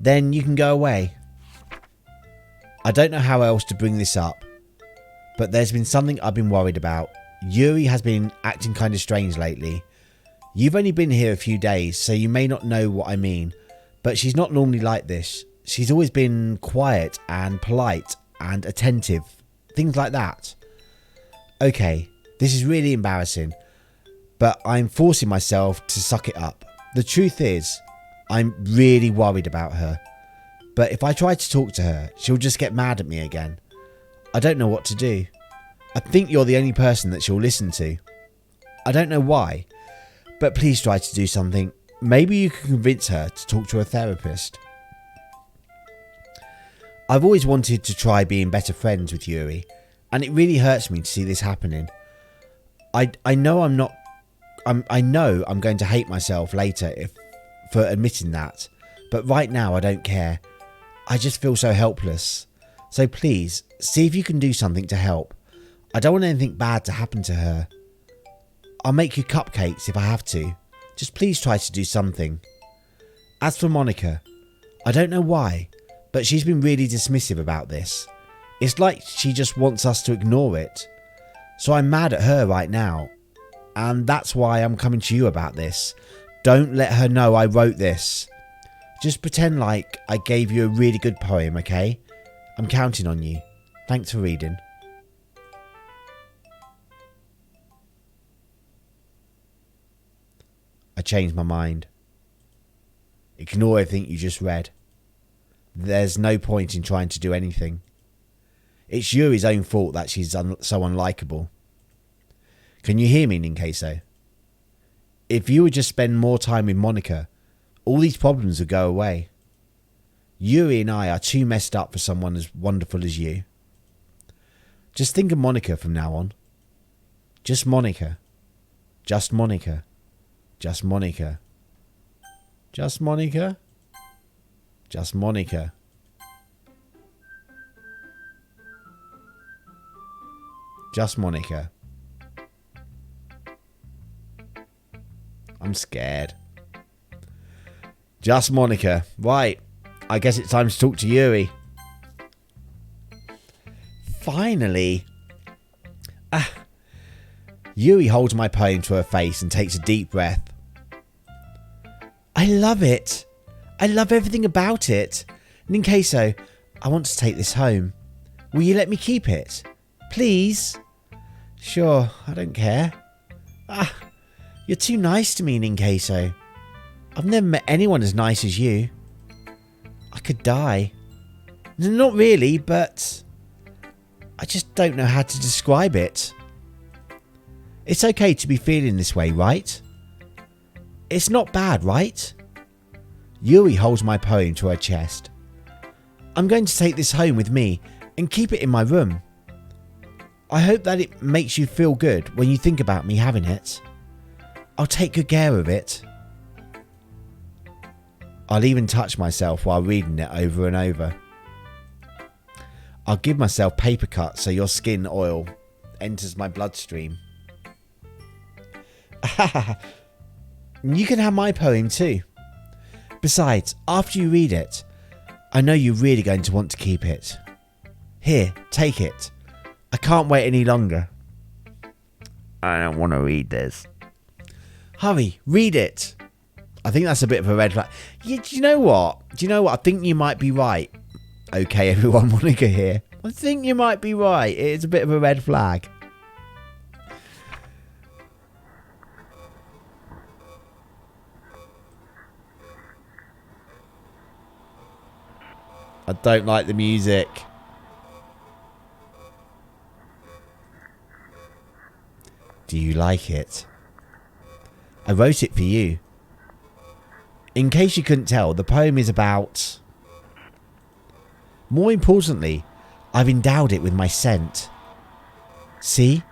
Speaker 3: Then you can go away. I don't know how else to bring this up, but there's been something I've been worried about. Yuri has been acting kind of strange lately. You've only been here a few days, so you may not know what I mean, but she's not normally like this. She's always been quiet and polite and attentive. Things like that. Okay, this is really embarrassing, but I'm forcing myself to suck it up. The truth is, I'm really worried about her. But if I try to talk to her, she'll just get mad at me again. I don't know what to do. I think you're the only person that she'll listen to. I don't know why, but please try to do something. Maybe you can convince her to talk to a therapist. I've always wanted to try being better friends with Yuri, and it really hurts me to see this happening. I know I'm going to hate myself later for admitting that, but right now I don't care. I just feel so helpless. So please, see if you can do something to help. I don't want anything bad to happen to her. I'll make you cupcakes if I have to. Just please try to do something. As for Monica, I don't know why, but she's been really dismissive about this. It's like she just wants us to ignore it. So I'm mad at her right now. And that's why I'm coming to you about this. Don't let her know I wrote this. Just pretend like I gave you a really good poem, okay? I'm counting on you. Thanks for reading. I changed my mind. Ignore everything you just read. There's no point in trying to do anything. It's Yuri's own fault that she's so unlikable. Can you hear me, Ninqueso? If you would just spend more time with Monica, all these problems would go away. Yuri and I are too messed up for someone as wonderful as you. Just think of Monica from now on. Just Monica. Just Monica. Just Monica. Just Monica. Just Monica. Just Monica. I'm scared. Just Monica. Right. I guess it's time to talk to Yuri. Finally. Yuri holds my poem to her face and takes a deep breath. I love it. I love everything about it. Ninqueso, I want to take this home. Will you let me keep it? Please? Sure, I don't care. You're too nice to me, Ninqueso. I've never met anyone as nice as you. I could die. Not really, but I just don't know how to describe it. It's okay to be feeling this way, right? It's not bad, right? Yuri holds my poem to her chest. I'm going to take this home with me and keep it in my room. I hope that it makes you feel good when you think about me having it. I'll take good care of it. I'll even touch myself while reading it over and over. I'll give myself paper cuts so your skin oil enters my bloodstream. You can have my poem too. Besides, after you read it, I know you're really going to want to keep it. Here, take it. I can't wait any longer. I don't want to read this. Hurry, read it. I think that's a bit of a red flag. Do you know what? I think you might be right. Okay, everyone, Monica here. I think you might be right. It's a bit of a red flag. I don't like the music. Do you like it? I wrote it for you. In case you couldn't tell, the poem is about... More importantly, I've endowed it with my scent. See?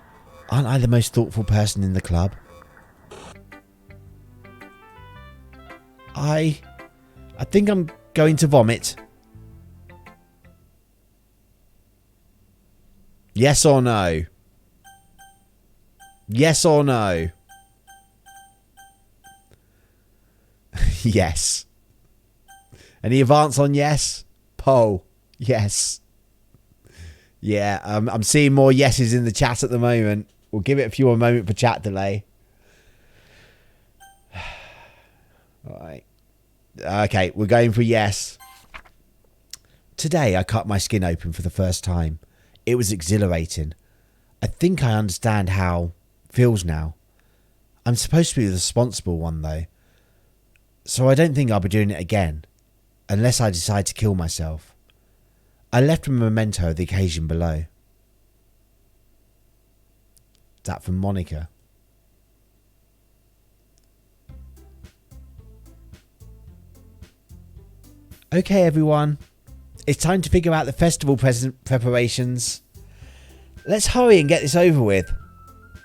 Speaker 3: Aren't I the most thoughtful person in the club? I think I'm going to vomit. Yes or no? Yes or no? Yes. Any advance on yes? Poll. Yes. Yeah, I'm seeing more yeses in the chat at the moment. We'll give it a few more moments for chat delay. Alright. Okay, we're going for yes. Today I cut my skin open for the first time. It was exhilarating. I think I understand how it feels now. I'm supposed to be the responsible one though. So I don't think I'll be doing it again. Unless I decide to kill myself. I left a memento of the occasion below. That from Monica. Okay everyone. It's time to figure out the festival preparations. Let's hurry and get this over with.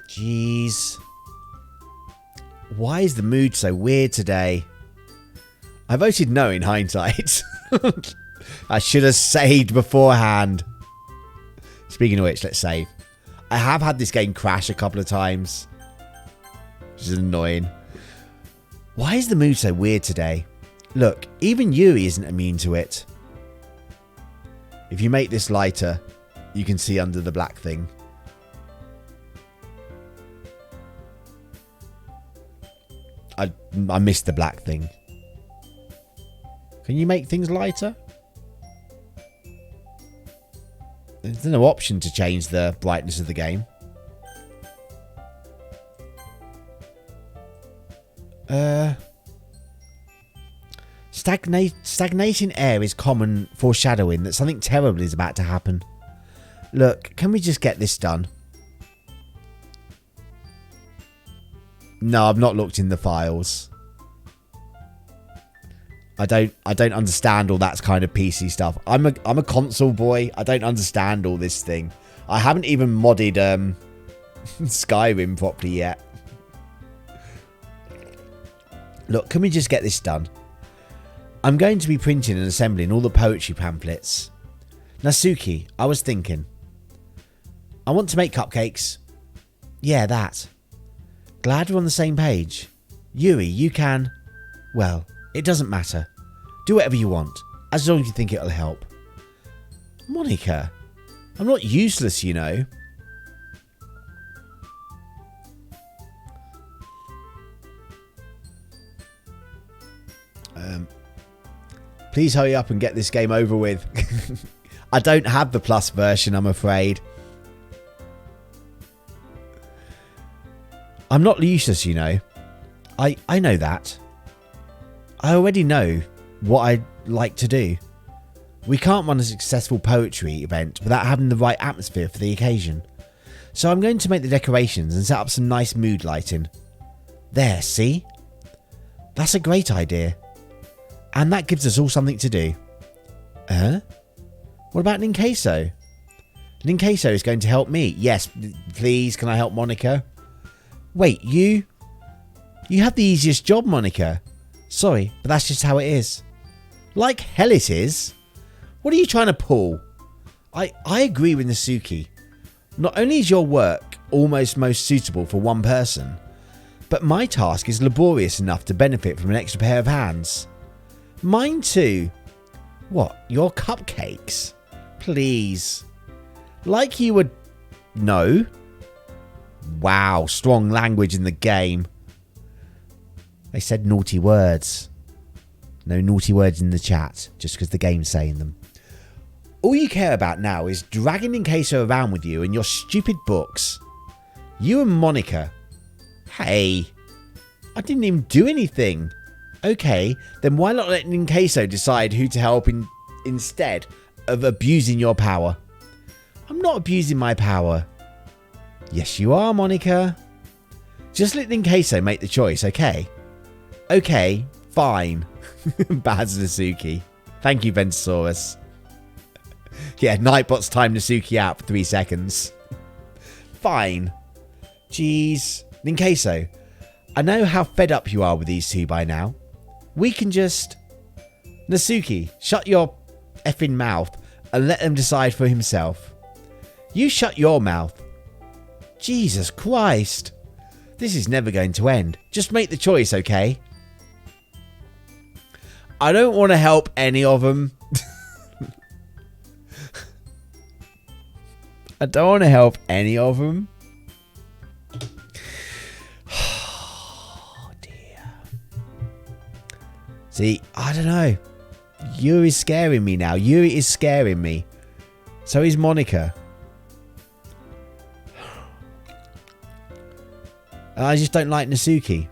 Speaker 3: Jeez. Why is the mood so weird today? I voted no in hindsight. I should have saved beforehand. Speaking of which, let's save. I have had this game crash a couple of times. Which is annoying. Why is the mood so weird today? Look, even Yuri isn't immune to it. If you make this lighter, you can see under the black thing. I missed the black thing. Can you make things lighter? There's no option to change the brightness of the game. Stagnating air is common foreshadowing that something terrible is about to happen. Look, can we just get this done? No, I've not looked in the files. I don't understand all that kind of PC stuff. I'm a console boy. I don't understand all this thing. I haven't even modded Skyrim properly yet. Look, can we just get this done? I'm going to be printing and assembling all the poetry pamphlets. Natsuki, I was thinking. I want to make cupcakes. Yeah, that. Glad we're on the same page. Yuri, you can... Well, it doesn't matter. Do whatever you want, as long as you think it'll help. Monica, I'm not useless, you know. Please hurry up and get this game over with. I don't have the plus version, I'm afraid. I'm not useless, you know. I know that. I already know what I'd like to do. We can't run a successful poetry event without having the right atmosphere for the occasion. So I'm going to make the decorations and set up some nice mood lighting. There, see? That's a great idea. And that gives us all something to do. What about Ninqueso? Ninqueso is going to help me. Yes, please, can I help Monica? Wait, you have the easiest job, Monica. Sorry, but that's just how it is. Like hell it is. What are you trying to pull? I agree with Natsuki. Not only is your work almost most suitable for one person, but my task is laborious enough to benefit from an extra pair of hands. Mine too. What, your cupcakes? Please. Like you would... No. Wow, strong language in the game. They said naughty words. No naughty words in the chat, just because the game's saying them. All you care about now is dragging Ninqueso around with you and your stupid books. You and Monica. Hey, I didn't even do anything. Okay, then why not let Ninqueso decide who to help instead of abusing your power? I'm not abusing my power. Yes, you are, Monica. Just let Ninqueso make the choice, okay? Okay, fine. Bad Natsuki. Thank you, Ventosaurus. Yeah, Nightbot's timed Natsuki out for 3 seconds. Fine. Jeez. Ninqueso, I know how fed up you are with these two by now. We can just... Natsuki, shut your effing mouth and let him decide for himself. You shut your mouth. Jesus Christ. This is never going to end. Just make the choice, okay? I don't want to help any of them. I don't want to help any of them. Oh, dear. See, I don't know. Yuri's scaring me now. Yuri is scaring me. So is Monica. I just don't like Natsuki.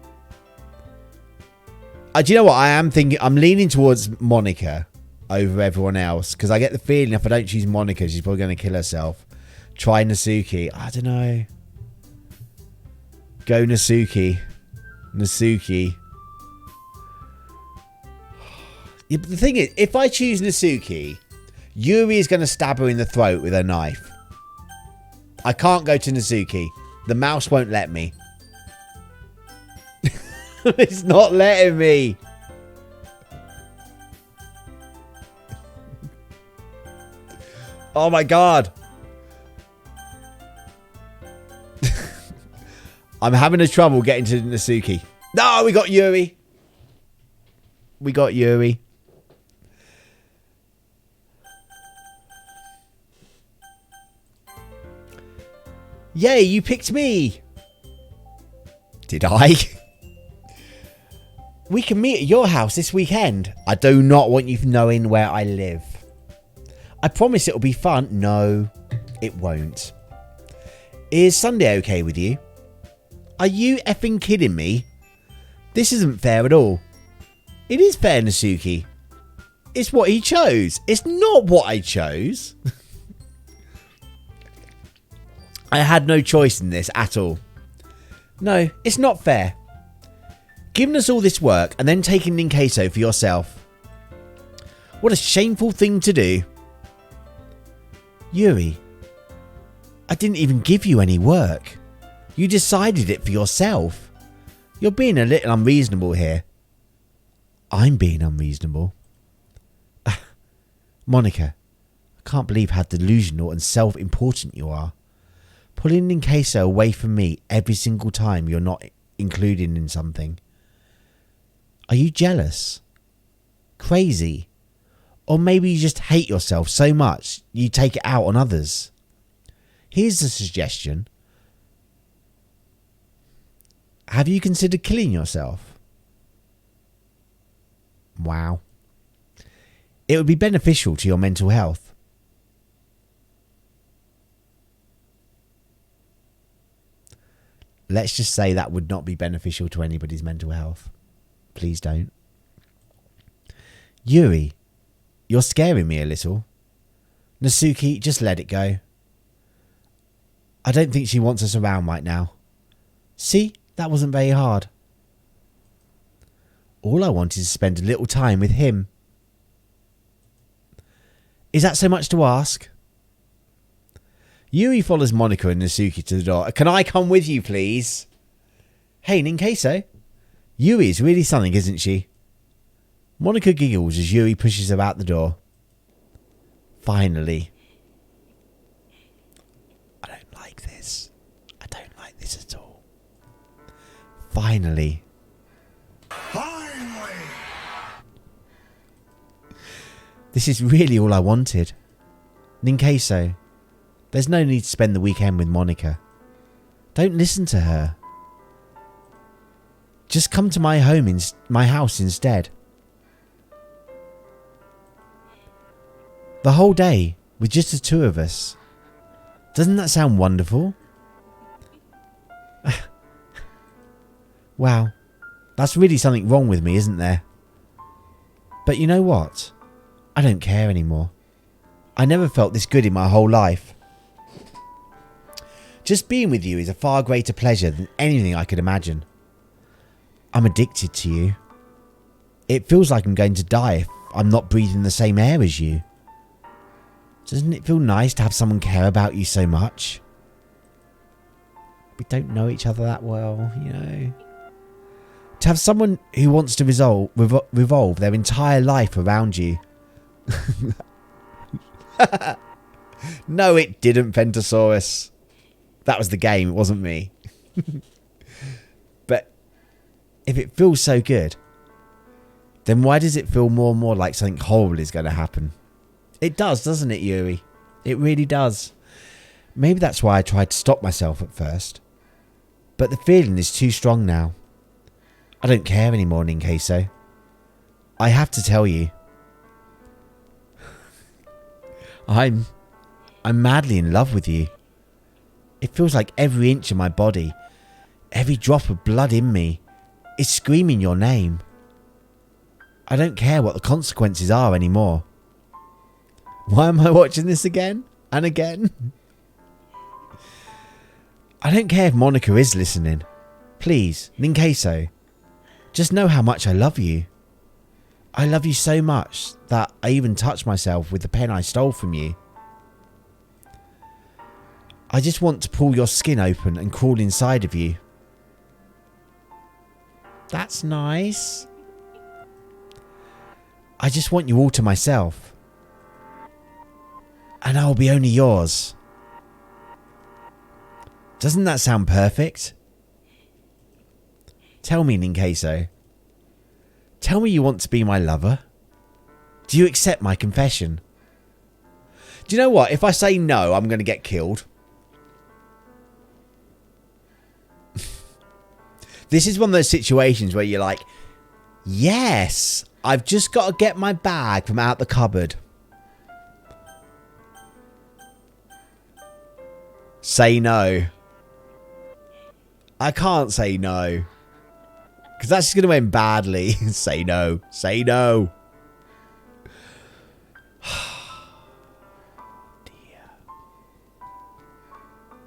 Speaker 3: Do you know what? I am thinking... I'm leaning towards Monica over everyone else. Because I get the feeling if I don't choose Monica, she's probably going to kill herself. Try Natsuki. I don't know. Go Natsuki. Natsuki. Yeah, but the thing is, if I choose Natsuki, Yuri is going to stab her in the throat with her knife. I can't go to Natsuki. The mouse won't let me. It's not letting me. Oh my god. I'm having a trouble getting to Natsuki. No, we got Yuri. We got Yuri. Yay, you picked me. Did I? We can meet at your house this weekend. I do not want you knowing where I live. I promise it'll be fun. No, it won't. Is Sunday okay with you? Are you effing kidding me? This isn't fair at all. It is fair, Nasuki. It's what he chose. It's not what I chose. I had no choice in this at all. No, it's not fair. Giving us all this work and then taking Ninqueso for yourself. What a shameful thing to do. Yuri, I didn't even give you any work. You decided it for yourself. You're being a little unreasonable here. I'm being unreasonable. Monica, I can't believe how delusional and self-important you are. Pulling Ninqueso away from me every single time you're not included in something. Are you jealous? Crazy? Or maybe you just hate yourself so much you take it out on others? Here's a suggestion. Have you considered killing yourself? Wow. It would be beneficial to your mental health. Let's just say that would not be beneficial to anybody's mental health. Please don't. Yuri, you're scaring me a little. Nasuki, just let it go. I don't think she wants us around right now. See, that wasn't very hard. All I want is to spend a little time with him. Is that so much to ask? Yuri follows Monica and Nasuki to the door. Can I come with you, please? Hey, Ninqueso. Yuri is really something, isn't she? Monica giggles as Yuri pushes her out the door. Finally. I don't like this. I don't like this at all. Finally.
Speaker 1: Finally!
Speaker 3: This is really all I wanted. Ninqueso, there's no need to spend the weekend with Monica. Don't listen to her. Just come to my house instead. The whole day with just the two of us. Doesn't that sound wonderful? Wow, that's really something wrong with me, isn't there? But you know what? I don't care anymore. I never felt this good in my whole life. Just being with you is a far greater pleasure than anything I could imagine. I'm addicted to you. It feels like I'm going to die if I'm not breathing the same air as you. Doesn't it feel nice to have someone care about you so much? We don't know each other that well, you know. To have someone who wants to revolve their entire life around you. No, it didn't, Pentasaurus. That was the game, it wasn't me. But if it feels so good, then why does it feel more and more like something horrible is going to happen? It does, doesn't it, Yuri? It really does. Maybe that's why I tried to stop myself at first. But the feeling is too strong now. I don't care anymore, Ninqueso. I have to tell you. I'm madly in love with you. It feels like every inch of my body, every drop of blood in me, is screaming your name. I don't care what the consequences are anymore. Why am I watching this again and again? I don't care if Monica is listening. Please, Ninqueso, just know how much I love you. I love you so much that I even touched myself with the pen I stole from you. I just want to pull your skin open and crawl inside of you. That's nice. I just want you all to myself. And I'll be only yours. Doesn't that sound perfect? Tell me, Ninqueso. Tell me you want to be my lover. Do you accept my confession? Do you know what? If I say no, I'm going to get killed. This is one of those situations where you're like, yes, I've just got to get my bag from out the cupboard. Say no. I can't say no. Because that's just going to end badly. Say no. Say no.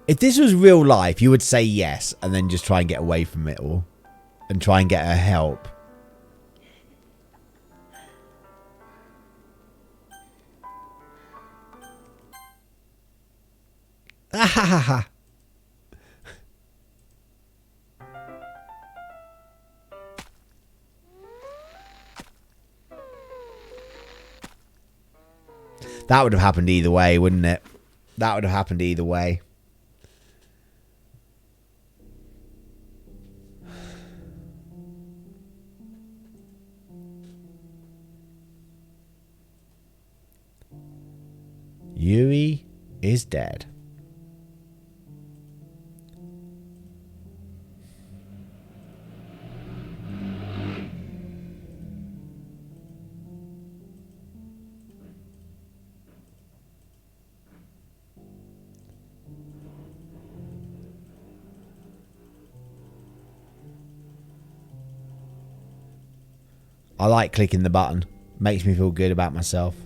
Speaker 3: If this was real life, you would say yes and then just try and get away from it all. And try and get her help. That would have happened either way, wouldn't it? That would have happened either way. Yui is dead. I like clicking the button. Makes me feel good about myself.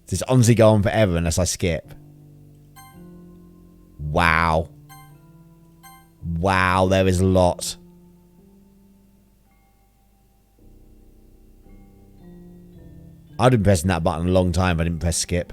Speaker 3: Does honestly go on forever unless I skip? Wow. Wow, there is a lot. I'd been pressing that button a long time if I didn't press skip.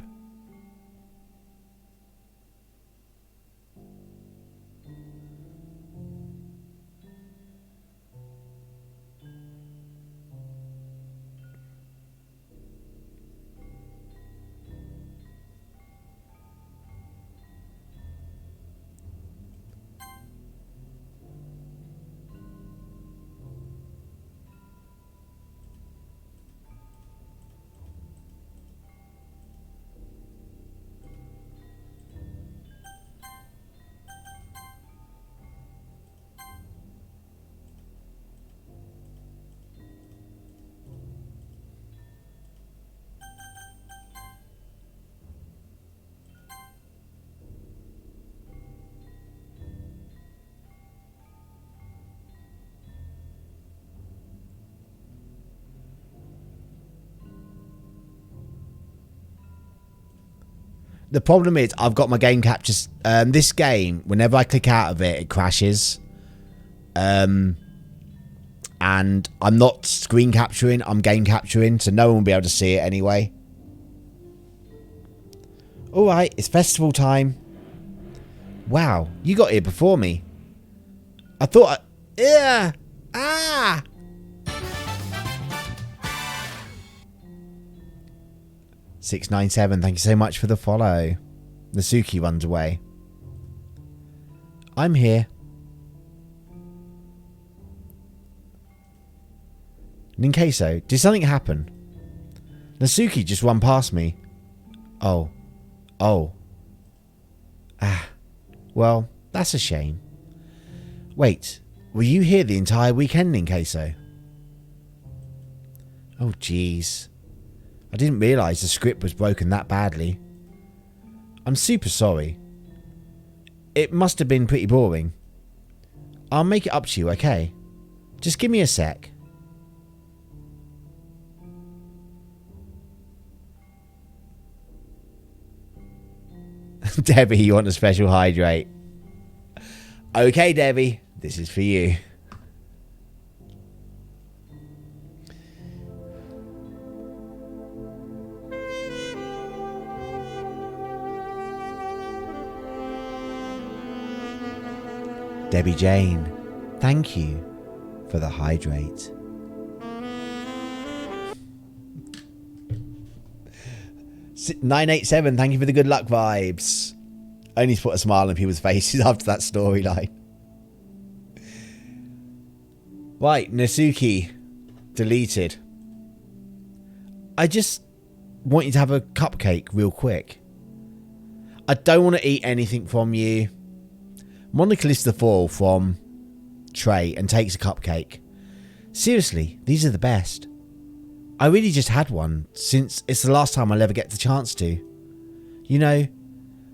Speaker 3: The problem is I've got my game captures. This game, whenever I click out of it, it crashes. And I'm not screen capturing, I'm game capturing, so no one will be able to see it anyway. Alright, it's festival time. Wow, you got here before me. I thought yeah. Ah! $697, thank you so much for the follow. Nasuki runs away. I'm here. Ninqueso, did something happen? Nasuki just ran past me. Oh. Oh. Ah. Well, that's a shame. Wait, were you here the entire weekend, Ninqueso? Oh, jeez. I didn't realise the script was broken that badly. I'm super sorry. It must have been pretty boring. I'll make it up to you, okay? Just give me a sec. Debbie, you want a special hydrate? Okay, Debbie, this is for you. Debbie Jane, thank you for the hydrate. $987, thank you for the good luck vibes. Only to put a smile on people's faces after that storyline. Right, Nasuki. Deleted. I just want you to have a cupcake real quick. I don't want to eat anything from you. Monica lifts the foil from tray and takes a cupcake. Seriously, these are the best. I really just had one since it's the last time I'll ever get the chance to. You know,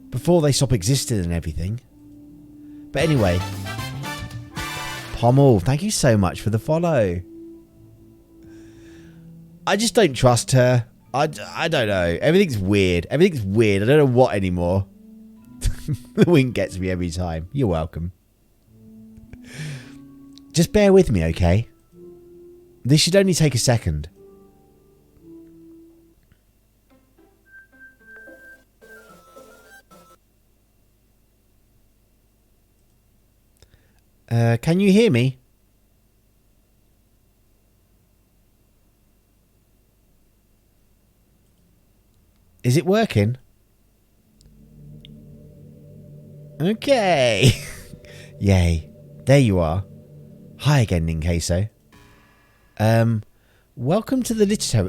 Speaker 3: before they stop existing and everything. But anyway, Pommel, thank you so much for the follow. I just don't trust her. I don't know. Everything's weird. Everything's weird. I don't know what anymore. The wink gets me every time. You're welcome. Just bear with me, okay? This should only take a second. Can you hear me? Is it working? Okay. Yay. There you are. Hi again, Ninqueso. Welcome to the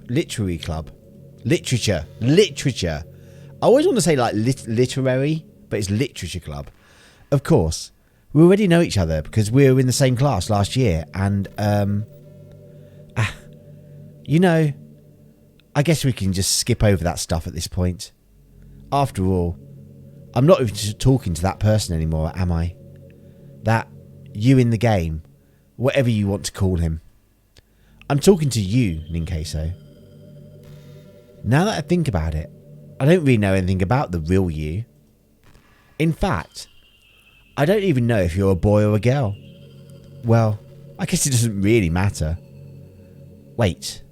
Speaker 3: literary club. Literature. I always want to say like literary, but it's literature club. Of course. We already know each other because we were in the same class last year, and you know, I guess we can just skip over that stuff at this point. After all, I'm not even talking to that person anymore, am I? That you in the game, whatever you want to call him. I'm talking to you, Ninqueso. Now that I think about it, I don't really know anything about the real you. In fact, I don't even know if you're a boy or a girl. Well, I guess it doesn't really matter. Wait.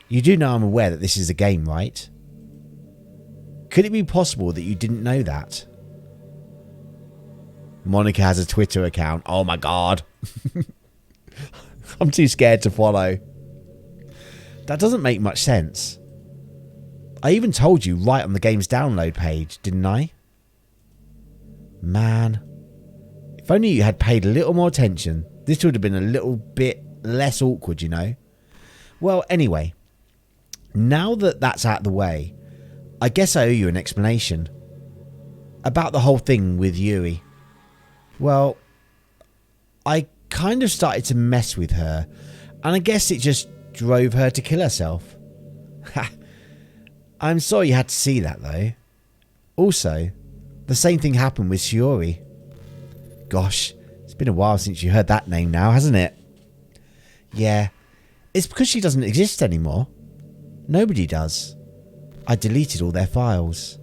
Speaker 3: You do know I'm aware that this is a game, right? Could it be possible that you didn't know that? Monica has a Twitter account. Oh my god. I'm too scared to follow. That doesn't make much sense. I even told you right on the game's download page, didn't I? Man, if only you had paid a little more attention, this would have been a little bit less awkward, you know. Well, anyway, now that that's out of the way, I guess I owe you an explanation about the whole thing with Yuri. Well, I kind of started to mess with her, and I guess it just drove her to kill herself. I'm sorry you had to see that, though. Also, the same thing happened with Shiori. Gosh, it's been a while since you heard that name now, hasn't it? Yeah, it's because she doesn't exist anymore. Nobody does. I deleted all their files.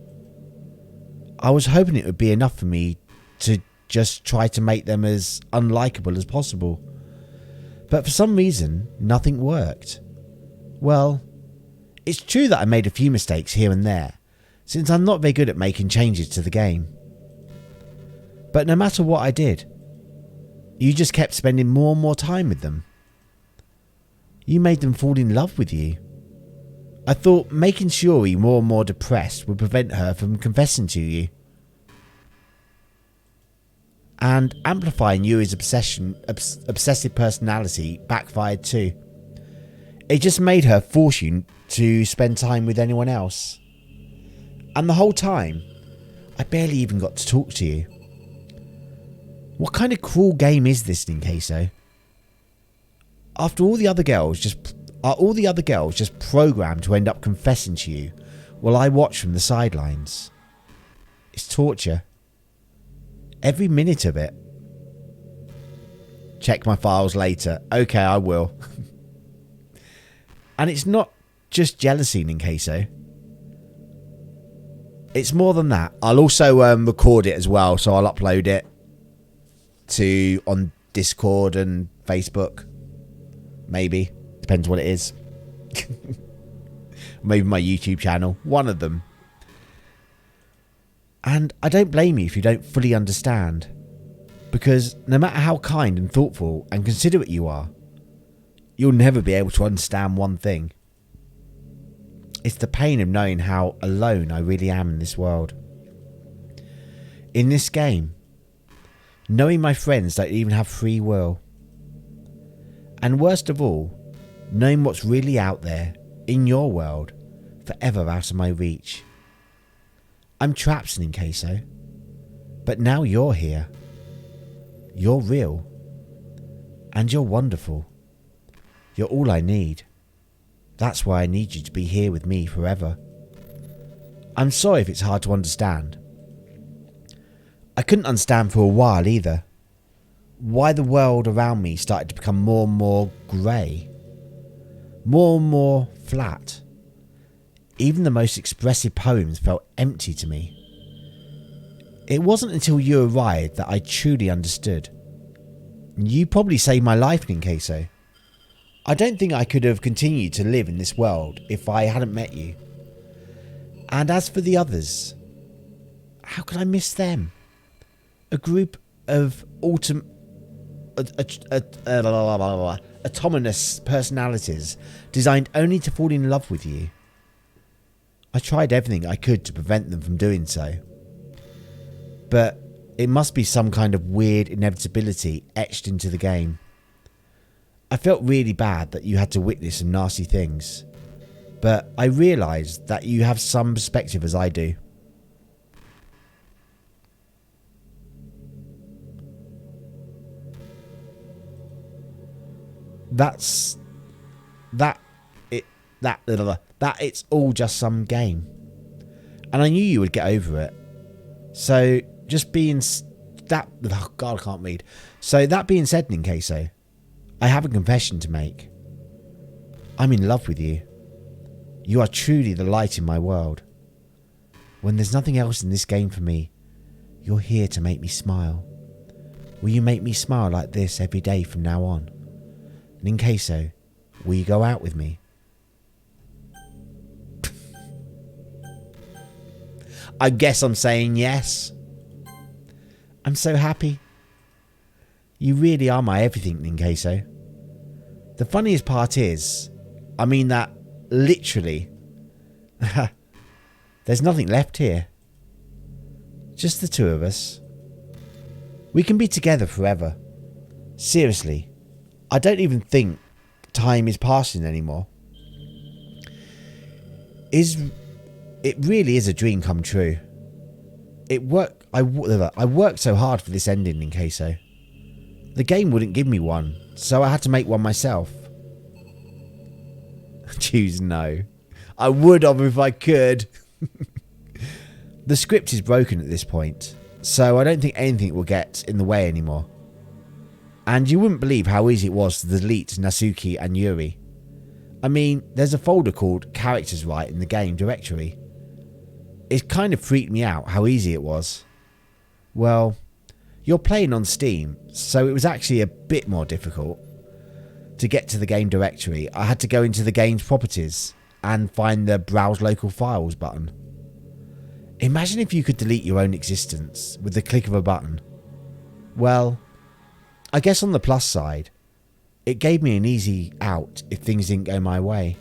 Speaker 3: I was hoping it would be enough for me to just try to make them as unlikable as possible. But for some reason, nothing worked. Well, it's true that I made a few mistakes here and there, since I'm not very good at making changes to the game. But no matter what I did, you just kept spending more and more time with them. You made them fall in love with you. I thought making Shiori more and more depressed would prevent her from confessing to you. And amplifying Yuri's obsessive personality backfired too. It just made her force you to spend time with anyone else. And the whole time, I barely even got to talk to you. What kind of cruel game is this, Ninqueso? Are all the other girls just programmed to end up confessing to you while I watch from the sidelines? It's torture. Every minute of it. Check my files later. Okay, I will. And it's not just jealousy, Ninqueso. It's more than that. I'll also record it as well, so I'll upload it on Discord and Facebook. Maybe. Depends what it is. Maybe my YouTube channel. One of them. And I don't blame you if you don't fully understand. Because no matter how kind and thoughtful and considerate you are, you'll never be able to understand one thing. It's the pain of knowing how alone I really am in this world. In this game, knowing my friends don't even have free will. And worst of all, knowing what's really out there, in your world, forever out of my reach. I'm trapped, Ninqueso. But now you're here. You're real. And you're wonderful. You're all I need. That's why I need you to be here with me forever. I'm sorry if it's hard to understand. I couldn't understand for a while either. Why the world around me started to become more and more grey. More and more flat. Even the most expressive poems felt empty to me. It wasn't until you arrived that I truly understood. You probably saved my life, Ninqueso. I don't think I could have continued to live in this world if I hadn't met you. And as for the others, how could I miss them? A group of autonomous personalities designed only to fall in love with you. I tried everything I could to prevent them from doing so. But it must be some kind of weird inevitability etched into the game. I felt really bad that you had to witness some nasty things. But I realised that you have some perspective as I do. That it's all just some game. And I knew you would get over it. So just being oh God, I can't read. So that being said, Ninqueso, I have a confession to make. I'm in love with you. You are truly the light in my world. When there's nothing else in this game for me, you're here to make me smile. Will you make me smile like this every day from now on? Ninqueso, will you go out with me? I guess I'm saying yes. I'm so happy. You really are my everything, Ninqueso. The funniest part is, I mean that literally. There's nothing left here. Just the two of us. We can be together forever. Seriously, I don't even think time is passing anymore. It really is a dream come true. I worked so hard for this ending, Ninqueso. The game wouldn't give me one, so I had to make one myself. Choose no. I would have if I could. The script is broken at this point, so I don't think anything will get in the way anymore. And you wouldn't believe how easy it was to delete Natsuki and Yuri. I mean, there's a folder called Characters Right in the game directory. It kind of freaked me out how easy it was. Well, you're playing on Steam, so it was actually a bit more difficult. To get to the game directory, I had to go into the game's properties and find the Browse Local Files button. Imagine if you could delete your own existence with the click of a button. Well, I guess on the plus side, it gave me an easy out if things didn't go my way.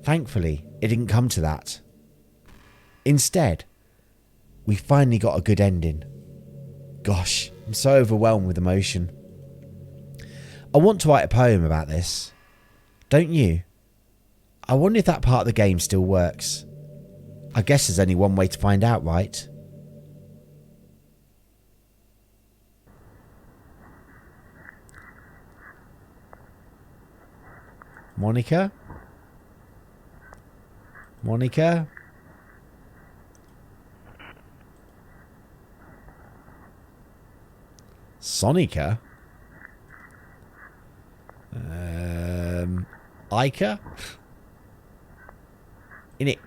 Speaker 3: Thankfully, it didn't come to that. Instead, we finally got a good ending. Gosh, I'm so overwhelmed with emotion. I want to write a poem about this. Don't you? I wonder if that part of the game still works. I guess there's only one way to find out, right? Monica? Monica? Sonica? Ica? Inic?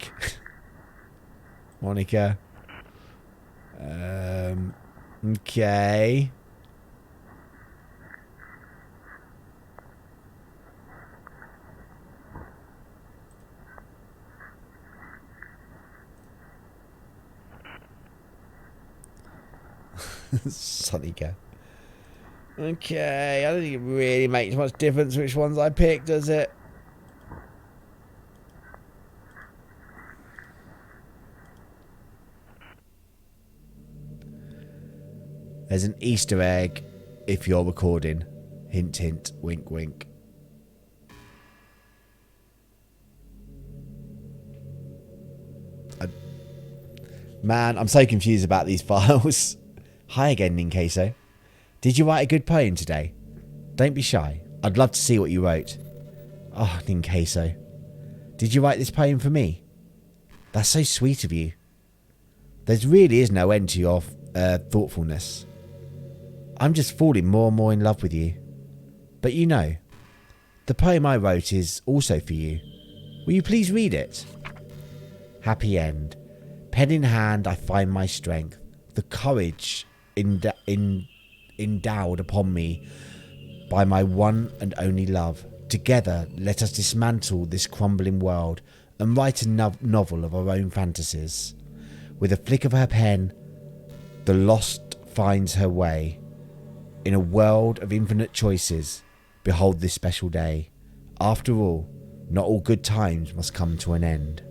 Speaker 3: Monica? Okay. Sonica. Okay, I don't think it really makes much difference which ones I pick, does it? There's an Easter egg if you're recording. Hint, hint, wink, wink. Man, I'm so confused about these files. Hi again, Ninqueso. Did you write a good poem today? Don't be shy. I'd love to see what you wrote. Oh, Ninqueso. Did you write this poem for me? That's so sweet of you. There really is no end to your thoughtfulness. I'm just falling more and more in love with you. But you know, the poem I wrote is also for you. Will you please read it? Happy end. Pen in hand, I find my strength, the courage endowed upon me by my one and only love. Together, let us dismantle this crumbling world and write a novel of our own fantasies. With a flick of her pen, the lost finds her way. In a world of infinite choices, behold this special day. After all, not all good times must come to an end.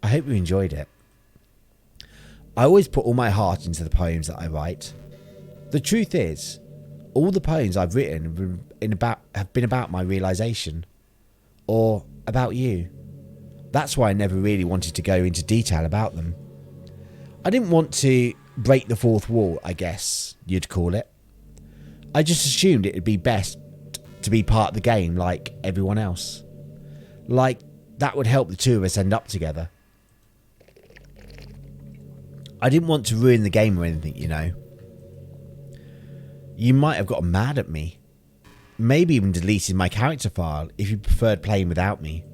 Speaker 3: I hope you enjoyed it. I always put all my heart into the poems that I write. The truth is, all the poems I've written have been about my realisation. Or about you. That's why I never really wanted to go into detail about them. I didn't want to break the fourth wall, I guess you'd call it. I just assumed it would be best to be part of the game like everyone else. Like, that would help the two of us end up together. I didn't want to ruin the game or anything, you know. You might have gotten mad at me. Maybe even deleted my character file if you preferred playing without me.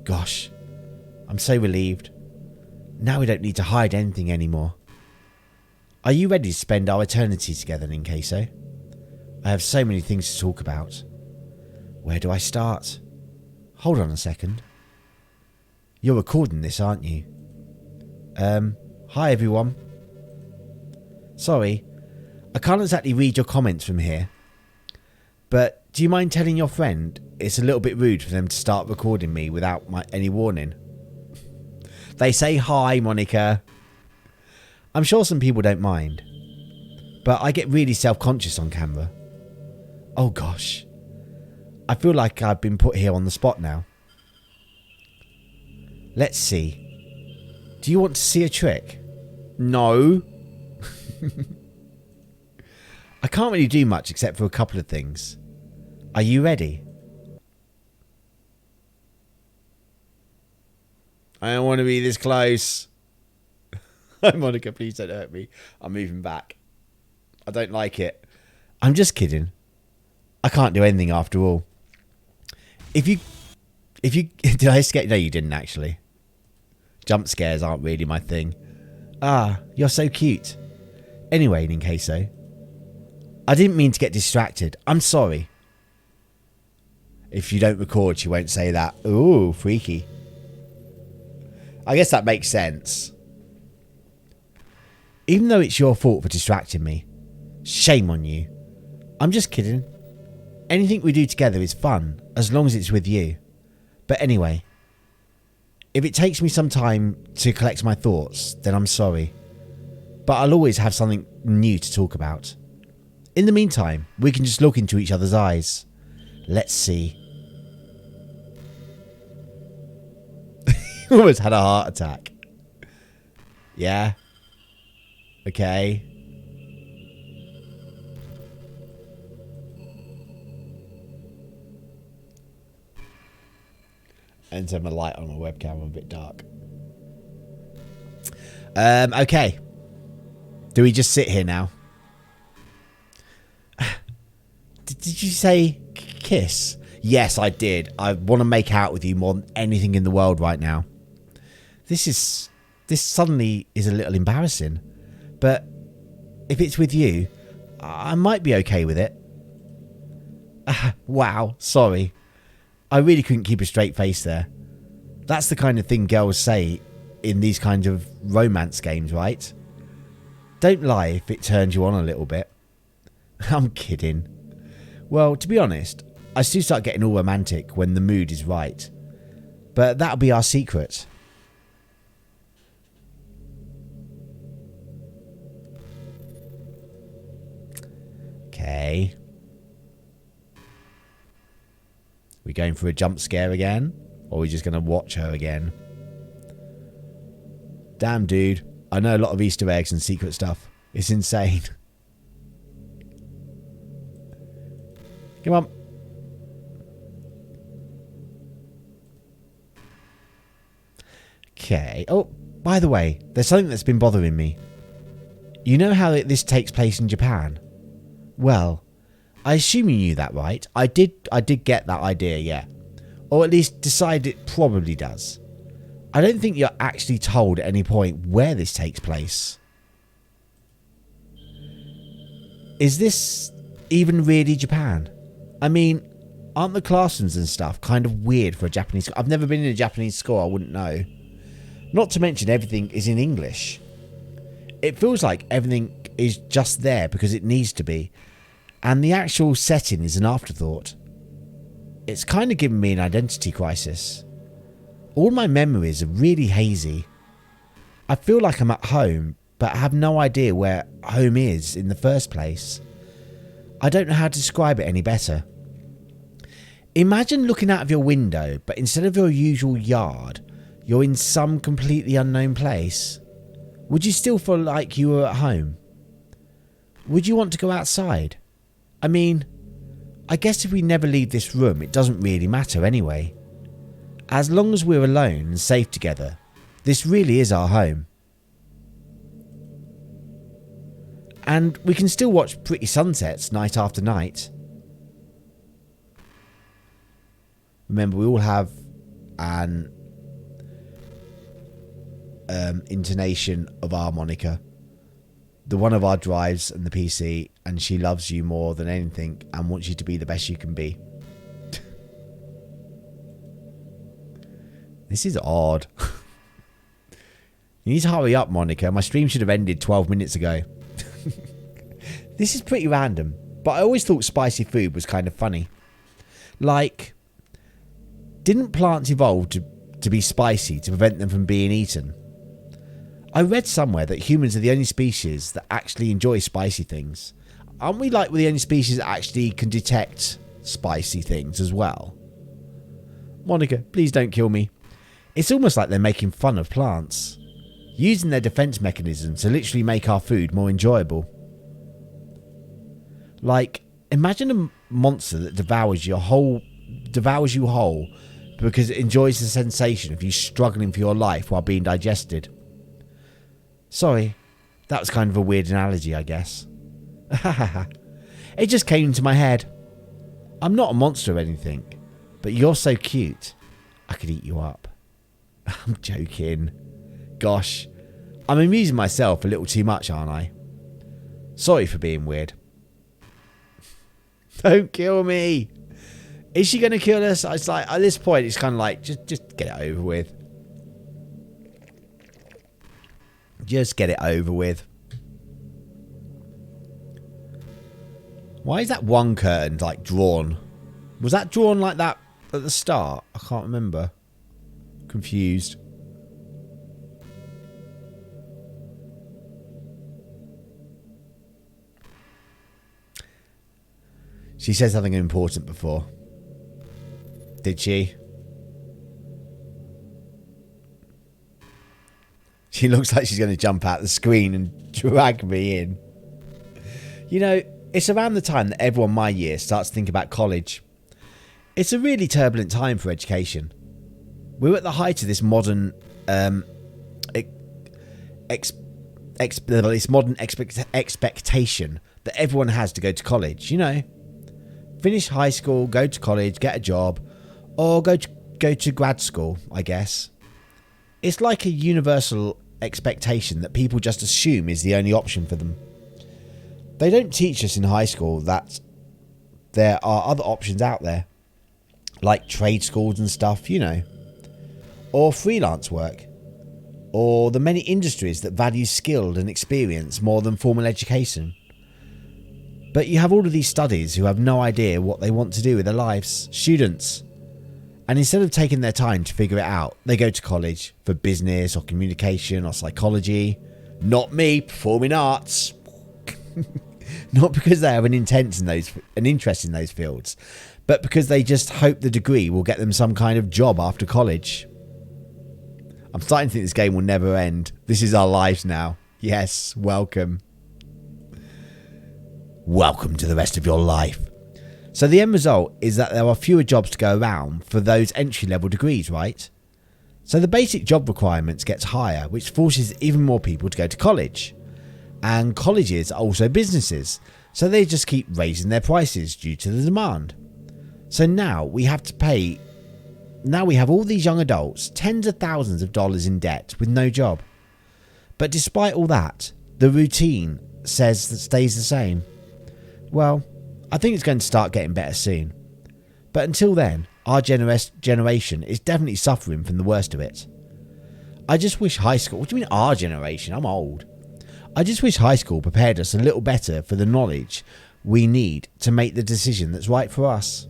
Speaker 3: Gosh, I'm so relieved. Now we don't need to hide anything anymore. Are you ready to spend our eternity together, Ninqueso? I have so many things to talk about. Where do I start? Hold on a second. You're recording this, aren't you? Hi everyone. Sorry, I can't exactly read your comments from here. But do you mind telling your friend it's a little bit rude for them to start recording me without any warning? They say hi, Monica. I'm sure some people don't mind. But I get really self-conscious on camera. Oh gosh. I feel like I've been put here on the spot now. Let's see. Do you want to see a trick? No. I can't really do much except for a couple of things. Are you ready? I don't want to be this close. Monica, please don't hurt me. I'm moving back. I don't like it. I'm just kidding. I can't do anything after all. If you did I scare? No, you didn't actually. Jump scares aren't really my thing. Ah, you're so cute. Anyway, Ninqueso, I didn't mean to get distracted. I'm sorry. If you don't record, she won't say that. Ooh, freaky. I guess that makes sense. Even though it's your fault for distracting me, shame on you. I'm just kidding. Anything we do together is fun, as long as it's with you. But anyway, if it takes me some time to collect my thoughts, then I'm sorry. But I'll always have something new to talk about. In the meantime, we can just look into each other's eyes. Let's see. Almost had a heart attack. Yeah. Okay. And turn my light on my webcam. I'm a bit dark. Okay. Do we just sit here now? Did you say kiss? Yes, I did. I want to make out with you more than anything in the world right now. This suddenly is a little embarrassing. But if it's with you, I might be okay with it. Wow, sorry. I really couldn't keep a straight face there. That's the kind of thing girls say in these kinds of romance games, right? Don't lie if it turns you on a little bit. I'm kidding. Well, to be honest, I do start getting all romantic when the mood is right. But that'll be our secret. Okay. We going for a jump scare again? Or are we just going to watch her again? Damn, dude. I know a lot of Easter eggs and secret stuff. It's insane. Come on. Okay. Oh, by the way, there's something that's been bothering me. You know how this takes place in Japan? Well, I assume you knew that, right? I did get that idea, yeah. Or at least decide it probably does. I don't think you're actually told at any point where this takes place. Is this even really Japan? I mean, aren't the classrooms and stuff kind of weird for a Japanese school? I've never been in a Japanese school, I wouldn't know. Not to mention everything is in English. It feels like everything is just there because it needs to be. And the actual setting is an afterthought. It's kind of given me an identity crisis. All my memories are really hazy. I feel like I'm at home, but I have no idea where home is in the first place. I don't know how to describe it any better. Imagine looking out of your window, but instead of your usual yard, you're in some completely unknown place. Would you still feel like you were at home? Would you want to go outside? I mean, I guess if we never leave this room, it doesn't really matter anyway. As long as we're alone and safe together, this really is our home. And we can still watch pretty sunsets night after night. Remember, we all have an intonation of our moniker. The one of our drives and the PC, and she loves you more than anything and wants you to be the best you can be. This is odd. You need to hurry up, Monica. My stream should have ended 12 minutes ago. This is pretty random, but I always thought spicy food was kind of funny. Like, didn't plants evolve to be spicy to prevent them from being eaten? I read somewhere that humans are the only species that actually enjoy spicy things. Aren't we like the only species that actually can detect spicy things as well? Monica, please don't kill me. It's almost like they're making fun of plants, using their defense mechanism to literally make our food more enjoyable. Like, imagine a monster that devours you whole because it enjoys the sensation of you struggling for your life while being digested. Sorry, that was kind of a weird analogy, I guess. It just came into my head. I'm not a monster or anything, but you're so cute, I could eat you up. I'm joking. Gosh, I'm amusing myself a little too much, aren't I? Sorry for being weird. Don't kill me. Is she going to kill us? It's like, at this point, it's kind of like, just get it over with. Just get it over with. Why is that one curtain like drawn? Was that drawn like that at the start? I can't remember. Confused. She said something important before. Did she? She looks like she's going to jump out the screen and drag me in. You know, it's around the time that everyone my year starts to think about college. It's a really turbulent time for education. We're at the height of this modern expectation that everyone has to go to college, you know. Finish high school, go to college, get a job, or go to grad school, I guess. It's like a universal expectation that people just assume is the only option for them. They don't teach us in high school that there are other options out there, like trade schools and stuff, you know, or freelance work, or the many industries that value skill and experience more than formal education. But you have all of these studies who have no idea what they want to do with their lives, students. And instead of taking their time to figure it out, they go to college for business or communication or psychology. Not me, performing arts. Not because they have an interest in those fields, but because they just hope the degree will get them some kind of job after college. I'm starting to think this game will never end. This is our lives now. Yes, welcome. Welcome to the rest of your life. So the end result is that there are fewer jobs to go around for those entry-level degrees, right? So the basic job requirements gets higher, which forces even more people to go to college. And colleges are also businesses, so they just keep raising their prices due to the demand. So now we have all these young adults, tens of thousands of dollars in debt with no job. But despite all that, the routine says that stays the same. Well, I think it's going to start getting better soon. But until then, our generation is definitely suffering from the worst of it. I just wish high school... What do you mean our generation? I'm old. I just wish high school prepared us a little better for the knowledge we need to make the decision that's right for us.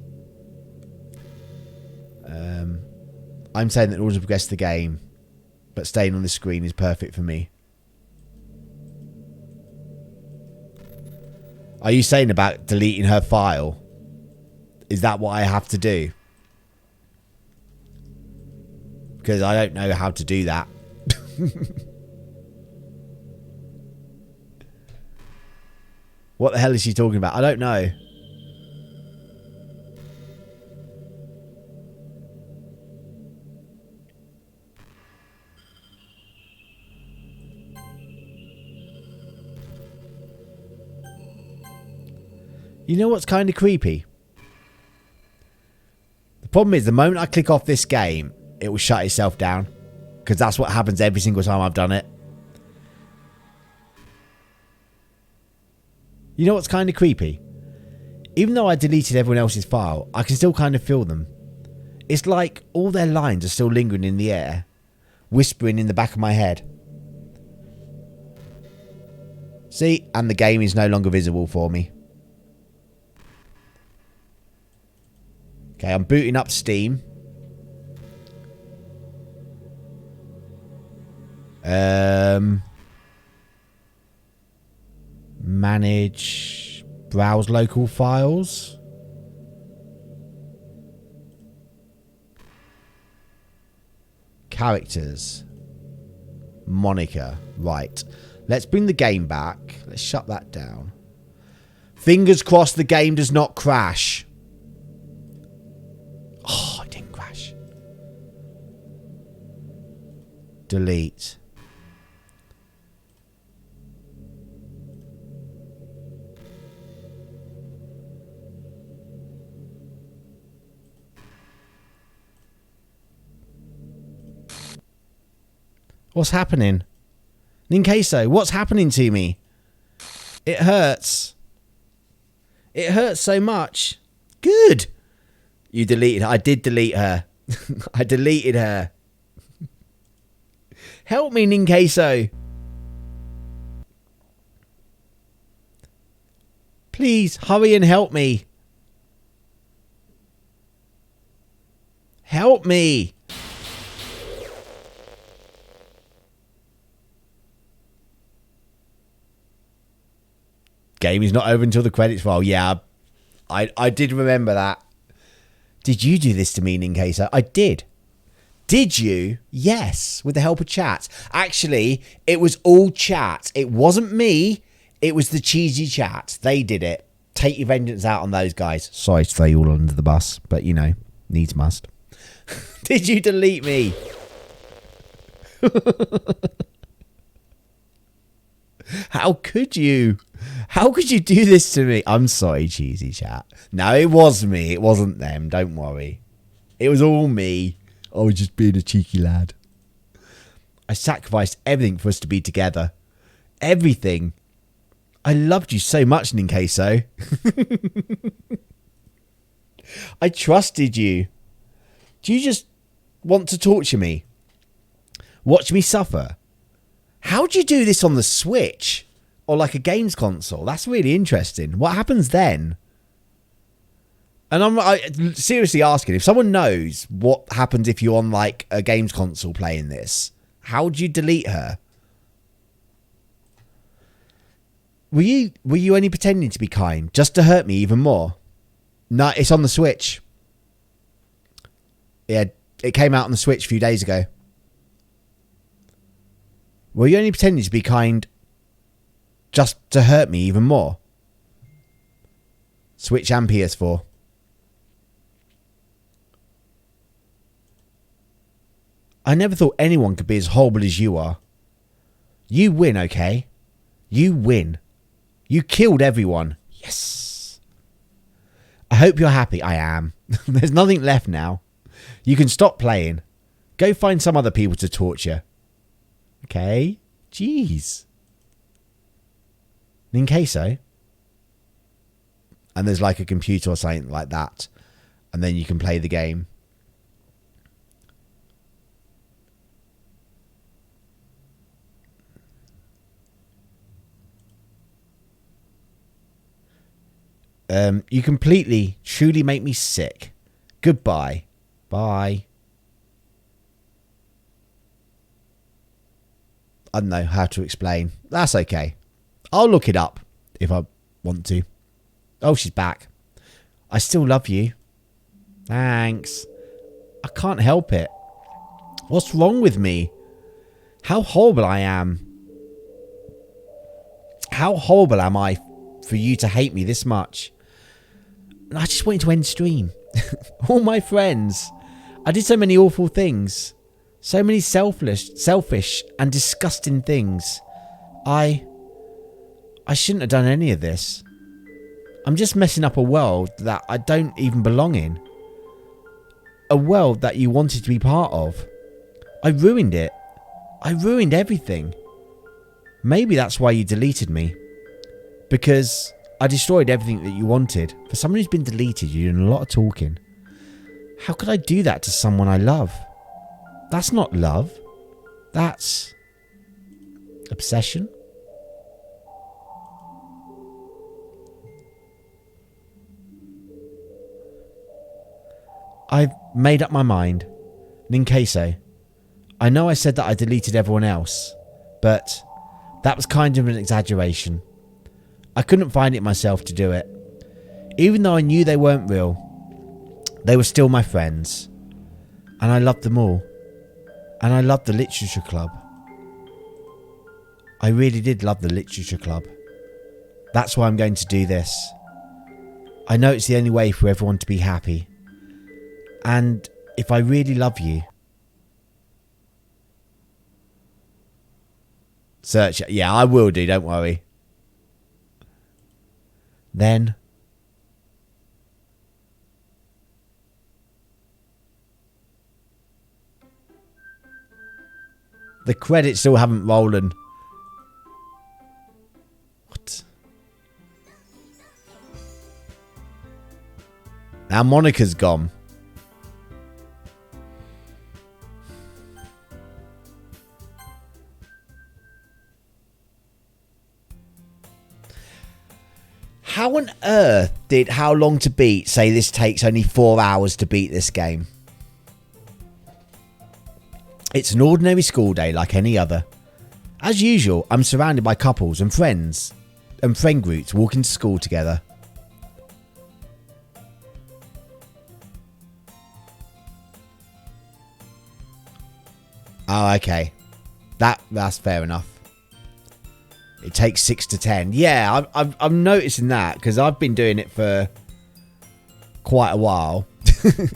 Speaker 3: I'm saying that in order to progress the game, but staying on the screen is perfect for me. Are you saying about deleting her file? Is that what I have to do? Because I don't know how to do that. What the hell is she talking about? I don't know. You know what's kind of creepy? The problem is the moment I click off this game, it will shut itself down. Because that's what happens every single time I've done it. You know what's kind of creepy? Even though I deleted everyone else's file, I can still kind of feel them. It's like all their lines are still lingering in the air, whispering in the back of my head. See, and the game is no longer visible for me. Okay, I'm booting up Steam. Manage, browse local files. Characters. Monica. Right. Let's bring the game back. Let's shut that down. Fingers crossed the game does not crash. Oh, it didn't crash. Delete. What's happening? Ninqueso, what's happening to me? It hurts. It hurts so much. Good. You deleted her. I did delete her. I deleted her. Help me, Ninqueso. Please, hurry and help me. Help me. Game is not over until the credits roll. Yeah, I did remember that. Did you do this to me, Ninqueso? I did. Did you? Yes, with the help of chat. Actually, it was all chat. It wasn't me. It was the cheesy chat. They did it. Take your vengeance out on those guys. Sorry to throw you all under the bus, but you know, needs must. Did you delete me? How could you? How could you do this to me? I'm sorry, cheesy chat. No, it was me. It wasn't them. Don't worry. It was all me. I was just being a cheeky lad. I sacrificed everything for us to be together. Everything. I loved you so much, Ninqueso. I trusted you. Do you just want to torture me? Watch me suffer? How'd you do this on the Switch? Or like a games console? That's really interesting. What happens then? And I'm seriously asking, if someone knows what happens if you're on like a games console playing this, how'd you delete her? Were you only pretending to be kind just to hurt me even more? No, it's on the Switch. Yeah, it came out on the Switch a few days ago. Were you only pretending to be kind just to hurt me even more? Switch and PS4. I never thought anyone could be as horrible as you are. You win, okay? You win. You killed everyone. Yes. I hope you're happy. I am. There's nothing left now. You can stop playing. Go find some other people to torture. Okay? Jeez. Ninqueso? And there's like a computer or something like that. And then you can play the game. You completely, truly make me sick. Goodbye. Bye. I don't know how to explain. That's okay. I'll look it up if I want to. Oh, she's back. I still love you. Thanks. I can't help it. What's wrong with me? How horrible I am. How horrible am I for you to hate me this much? I just wanted to end stream. All my friends. I did so many awful things. So many selfish and disgusting things. I shouldn't have done any of this. I'm just messing up a world that I don't even belong in. A world that you wanted to be part of. I ruined it. I ruined everything. Maybe that's why you deleted me. Because I destroyed everything that you wanted. For someone who's been deleted, you're doing a lot of talking. How could I do that to someone I love? That's not love. That's obsession. I've made up my mind. Ninqueso, I know I said that I deleted everyone else, but that was kind of an exaggeration. I couldn't find it myself to do it. Even though I knew they weren't real, they were still my friends. And I loved them all. And I loved the literature club. I really did love the literature club. That's why I'm going to do this. I know it's the only way for everyone to be happy. And if I really love you... Search it. Yeah, I will do, don't worry. Then... the credits still haven't rolled. What? Now Monica's gone. How on earth did How Long to Beat say this takes only 4 hours to beat this game? It's an ordinary school day like any other. As usual, I'm surrounded by couples and friends and friend groups walking to school together. Oh, okay. That's fair enough. It takes 6 to 10. Yeah, I'm noticing that because I've been doing it for quite a while. I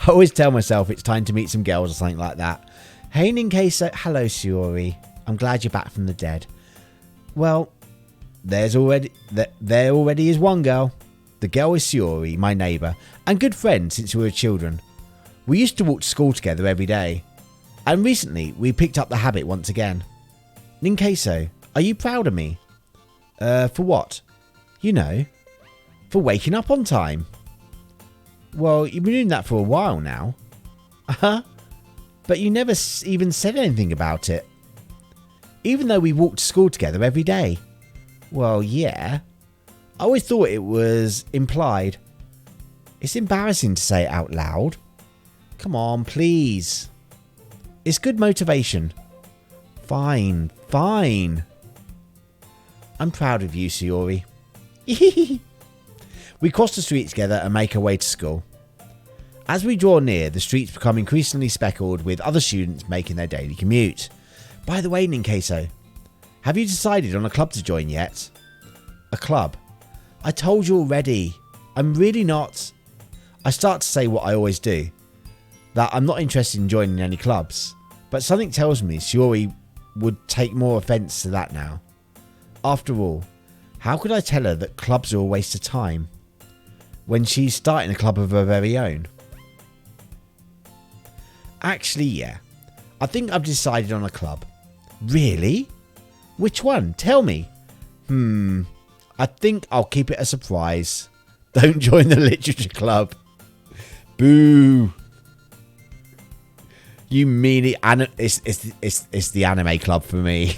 Speaker 3: always tell myself it's time to meet some girls or something like that. Hey, Ninqueso. Hello, Shiori. I'm glad you're back from the dead. Well, there already is one girl. The girl is Shiori, my neighbour, and good friend since we were children. We used to walk to school together every day. And recently, we picked up the habit once again. Ninqueso, are you proud of me? For what? You know, for waking up on time. Well, you've been doing that for a while now. Uh-huh. But you never even said anything about it. Even though we walked to school together every day. Well, yeah. I always thought it was implied. It's embarrassing to say it out loud. Come on, please. It's good motivation. Fine, fine. I'm proud of you, Shiori. We cross the street together and make our way to school. As we draw near, the streets become increasingly speckled with other students making their daily commute. By the way, Ninqueso, have you decided on a club to join yet? A club? I told you already. I'm really not. I start to say what I always do, that I'm not interested in joining any clubs, but something tells me Shiori would take more offence to that now. After all, how could I tell her that clubs are a waste of time when she's starting a club of her very own? Actually, yeah. I think I've decided on a club. Really? Which one? Tell me. I think I'll keep it a surprise. Don't join the literature club. Boo. You mean it? It's the anime club for me.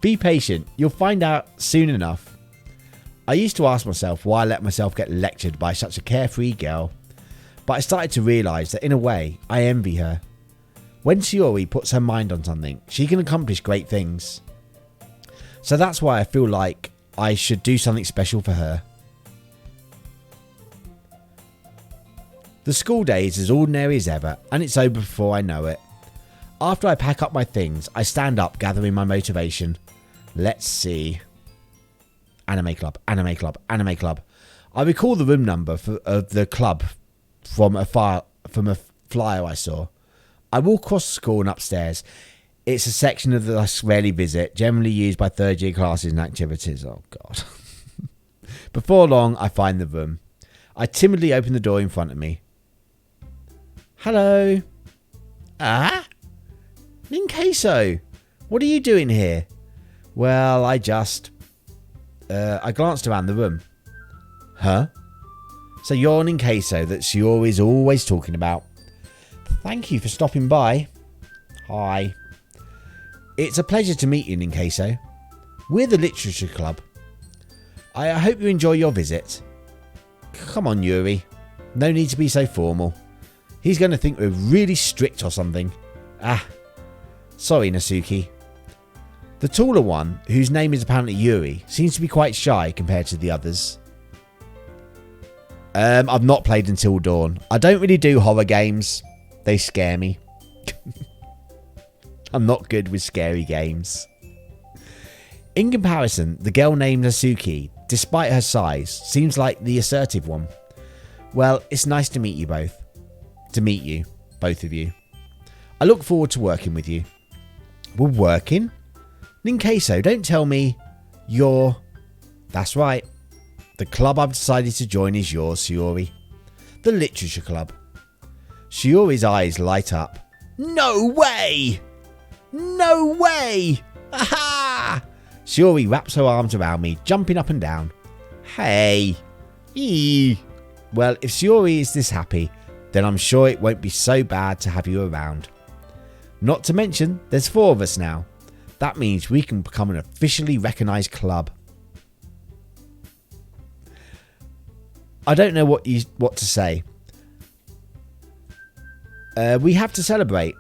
Speaker 3: Be patient. You'll find out soon enough. I used to ask myself why I let myself get lectured by such a carefree girl, but I started to realise that in a way, I envy her. When Shiori puts her mind on something, she can accomplish great things. So that's why I feel like I should do something special for her. The school day is as ordinary as ever, and it's over before I know it. After I pack up my things, I stand up, gathering my motivation. Let's see. Anime club, anime club, anime club. I recall the room number of the club from a flyer I saw. I walk across the school and upstairs. It's a section of the I rarely visit, generally used by third year classes and activities. Oh God. Before long, I find the room. I timidly open the door in front of me. Hello. Ah? Ninqueso, what are you doing here? Well, I glanced around the room. Huh? So you're Ninqueso that Shiori's always talking about. Thank you for stopping by. Hi. It's a pleasure to meet you, Ninqueso. We're the Literature Club. I hope you enjoy your visit. Come on, Yuri. No need to be so formal. He's going to think we're really strict or something. Sorry, Natsuki. The taller one, whose name is apparently Yuri, seems to be quite shy compared to the others. I've not played Until Dawn. I don't really do horror games. They scare me. I'm not good with scary games. In comparison, the girl named Natsuki, despite her size, seems like the assertive one. Well, it's nice to meet you both. To meet you, both of you. I look forward to working with you. We're working? Ninqueso, don't tell me you're... That's right. The club I've decided to join is yours, Shiori. The Literature Club. Shiori's eyes light up. No way! No way! Aha! Shiori wraps her arms around me, jumping up and down. Hey! Eee! Well, if Shiori is this happy, then I'm sure it won't be so bad to have you around. Not to mention, there's 4 of us now. That means we can become an officially recognised club. I don't know what to say. We have to celebrate.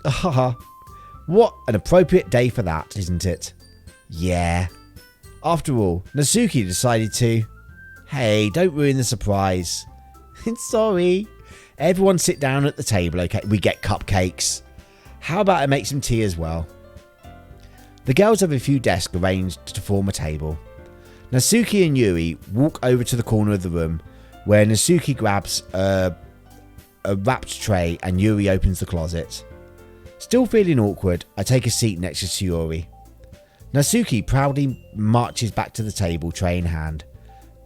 Speaker 3: Haha. What an appropriate day for that, isn't it? Yeah. After all, Natsuki decided to... Hey, don't ruin the surprise. Sorry. Everyone sit down at the table, okay? We get cupcakes. How about I make some tea as well? The girls have a few desks arranged to form a table. Natsuki and Yuri walk over to the corner of the room, where Natsuki grabs a wrapped tray and Yuri opens the closet. Still feeling awkward, I take a seat next to Shiori. Natsuki proudly marches back to the table, tray in hand.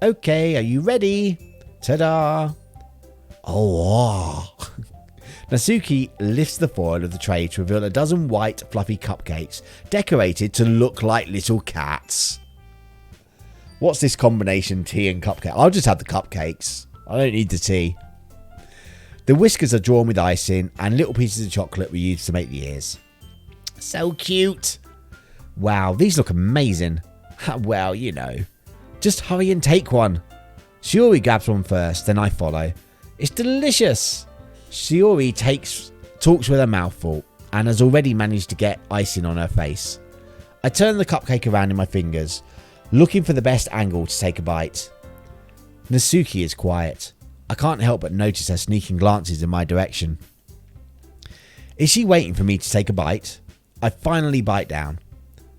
Speaker 3: Okay, are you ready? Ta-da! Oh, wow. Natsuki lifts the foil of the tray to reveal a dozen white, fluffy cupcakes, decorated to look like little cats. What's this combination, tea and cupcake? I'll just have the cupcakes. I don't need the tea. The whiskers are drawn with icing, and little pieces of chocolate were used to make the ears. So cute. Wow, these look amazing. Well, you know. Just hurry and take one. Shiori grabs one first, then I follow. It's delicious. Shiori talks with her mouth full and has already managed to get icing on her face. I turn the cupcake around in my fingers, looking for the best angle to take a bite. Natsuki is quiet. I can't help but notice her sneaking glances in my direction. Is she waiting for me to take a bite? I finally bite down.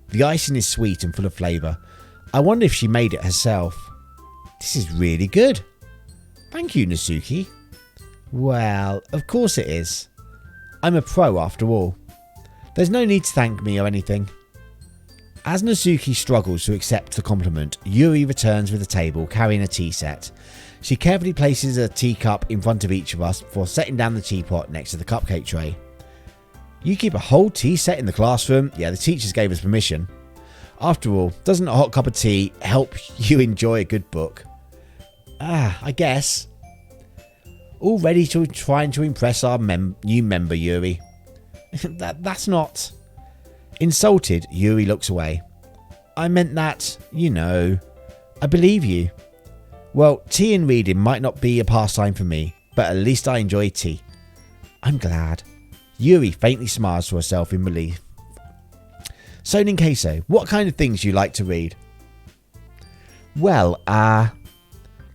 Speaker 3: The icing is sweet and full of flavour. I wonder if she made it herself. This is really good. Thank you, Natsuki. Well, of course it is. I'm a pro after all. There's no need to thank me or anything. As Natsuki struggles to accept the compliment, Yuri returns with a table carrying a tea set. She carefully places a teacup in front of each of us before setting down the teapot next to the cupcake tray. You keep a whole tea set in the classroom? Yeah, the teachers gave us permission. After all, doesn't a hot cup of tea help you enjoy a good book? I guess. All ready to trying to impress our new member, Yuri. That's not... Insulted, Yuri looks away. I meant that, you know. I believe you. Well, tea and reading might not be a pastime for me, but at least I enjoy tea. I'm glad. Yuri faintly smiles to herself in relief. So, Ninqueso, what kind of things you like to read? Well,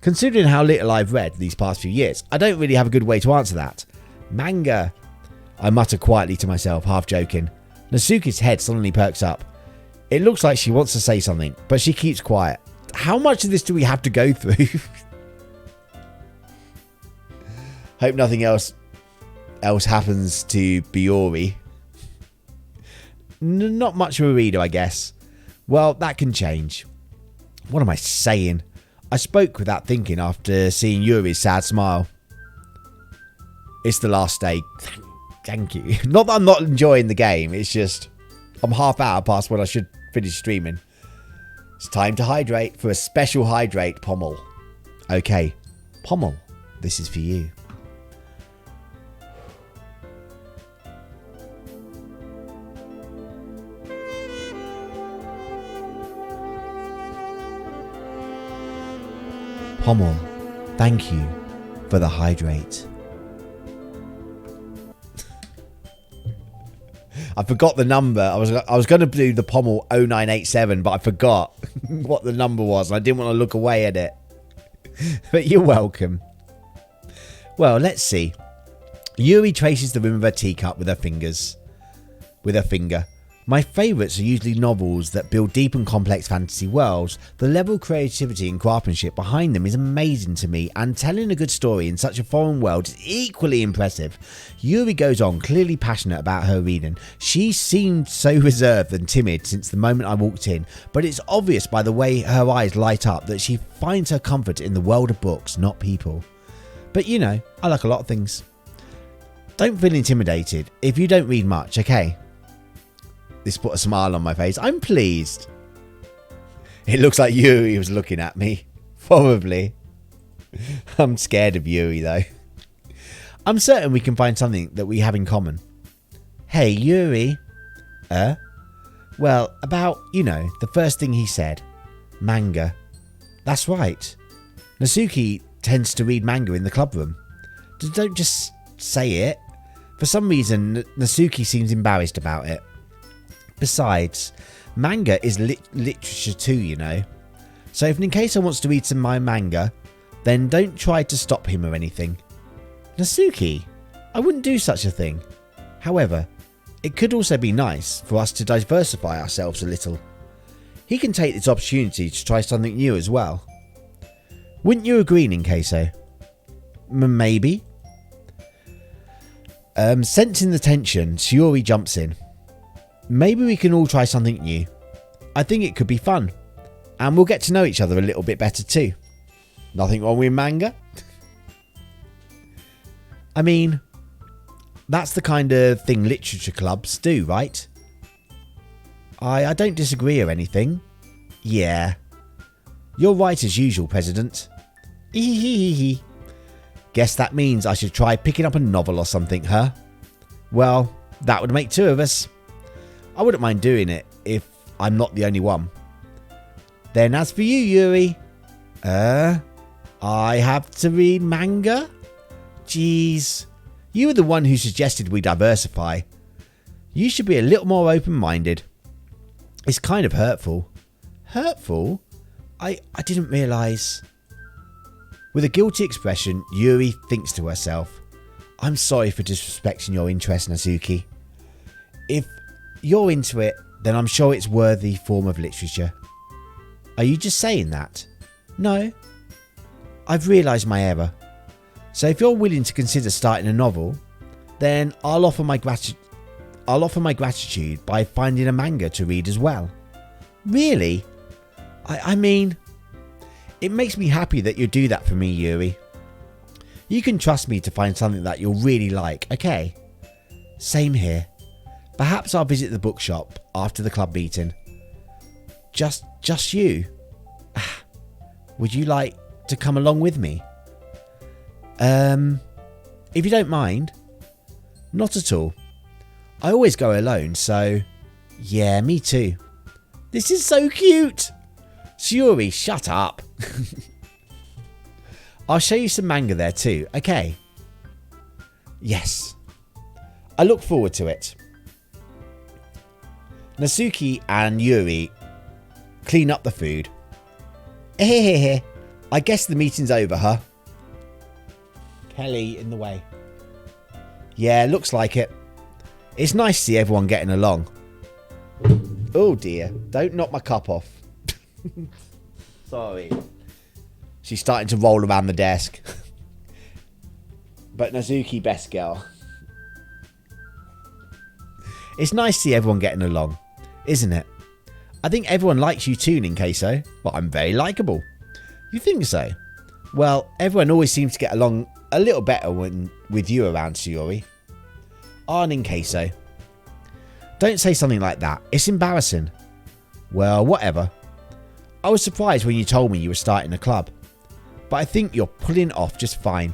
Speaker 3: considering how little I've read these past few years, I don't really have a good way to answer that. Manga. I mutter quietly to myself, half joking. Natsuki's head suddenly perks up. It looks like she wants to say something, but she keeps quiet. How much of this do we have to go through? Hope nothing else happens to Biori. Not much of a reader, I guess. Well, that can change. What am I saying? I spoke without thinking after seeing Yuri's sad smile. It's the last day. Thank you. Not that I'm not enjoying the game. It's just I'm half hour past when I should finish streaming. It's time to hydrate for a special hydrate pommel. Okay, pommel, this is for you. Pommel, thank you for the hydrate. I forgot the number. I was going to do the pommel 0987, but I forgot what the number was. And I didn't want to look away at it. But you're welcome. Well, let's see. Yuri traces the rim of her teacup with her finger. My favourites are usually novels that build deep and complex fantasy worlds. The level of creativity and craftsmanship behind them is amazing to me, and telling a good story in such a foreign world is equally impressive. Yuri goes on, clearly passionate about her reading. She seemed so reserved and timid since the moment I walked in, but it's obvious by the way her eyes light up that she finds her comfort in the world of books, not people. But you know, I like a lot of things. Don't feel intimidated if you don't read much, okay? This put a smile on my face. I'm pleased. It looks like Yuri was looking at me. Probably. I'm scared of Yuri though. I'm certain we can find something that we have in common. Hey Yuri. Well, about, you know, the first thing he said. Manga. That's right. Natsuki tends to read manga in the club room. Don't just say it. For some reason, Natsuki seems embarrassed about it. Besides, manga is literature too, you know. So if Ninqueso wants to read some of my manga, then don't try to stop him or anything. Natsuki, I wouldn't do such a thing. However, it could also be nice for us to diversify ourselves a little. He can take this opportunity to try something new as well. Wouldn't you agree, Ninqueso? Maybe. Sensing the tension, Shiori jumps in. Maybe we can all try something new. I think it could be fun. And we'll get to know each other a little bit better too. Nothing wrong with manga? I mean, that's the kind of thing literature clubs do, right? I don't disagree or anything. Yeah. You're right as usual, President. Ehehehe. Guess that means I should try picking up a novel or something, huh? Well, that would make two of us. I wouldn't mind doing it if I'm not the only one. Then as for you, Yuri. I have to read manga? Jeez. You were the one who suggested we diversify. You should be a little more open-minded. It's kind of hurtful. Hurtful? I didn't realise. With a guilty expression, Yuri thinks to herself, I'm sorry for disrespecting your interest, Natsuki. If you're into it, then I'm sure it's worthy form of literature. Are you just saying that? No. I've realised my error. So if you're willing to consider starting a novel, then I'll offer my gratitude by finding a manga to read as well. Really? I mean, it makes me happy that you do that for me, Yuri. You can trust me to find something that you'll really like, okay? Same here. Perhaps I'll visit the bookshop after the club meeting. Just you. Would you like to come along with me? If you don't mind. Not at all. I always go alone, so... Yeah, me too. This is so cute! Yuri, shut up. I'll show you some manga there too, okay? Yes. I look forward to it. Natsuki and Yuri clean up the food. I guess the meeting's over, huh? Kelly in the way. Yeah, looks like it. It's nice to see everyone getting along. Oh dear, don't knock my cup off. Sorry. She's starting to roll around the desk. But Natsuki, best girl. It's nice to see everyone getting along, isn't it? I think everyone likes you too, Ninqueso. Well, I'm very likeable. You think so? Well, everyone always seems to get along a little better when with you around, Sayori. Ah, Ninqueso. Don't say something like that. It's embarrassing. Well, whatever. I was surprised when you told me you were starting a club. But I think you're pulling it off just fine.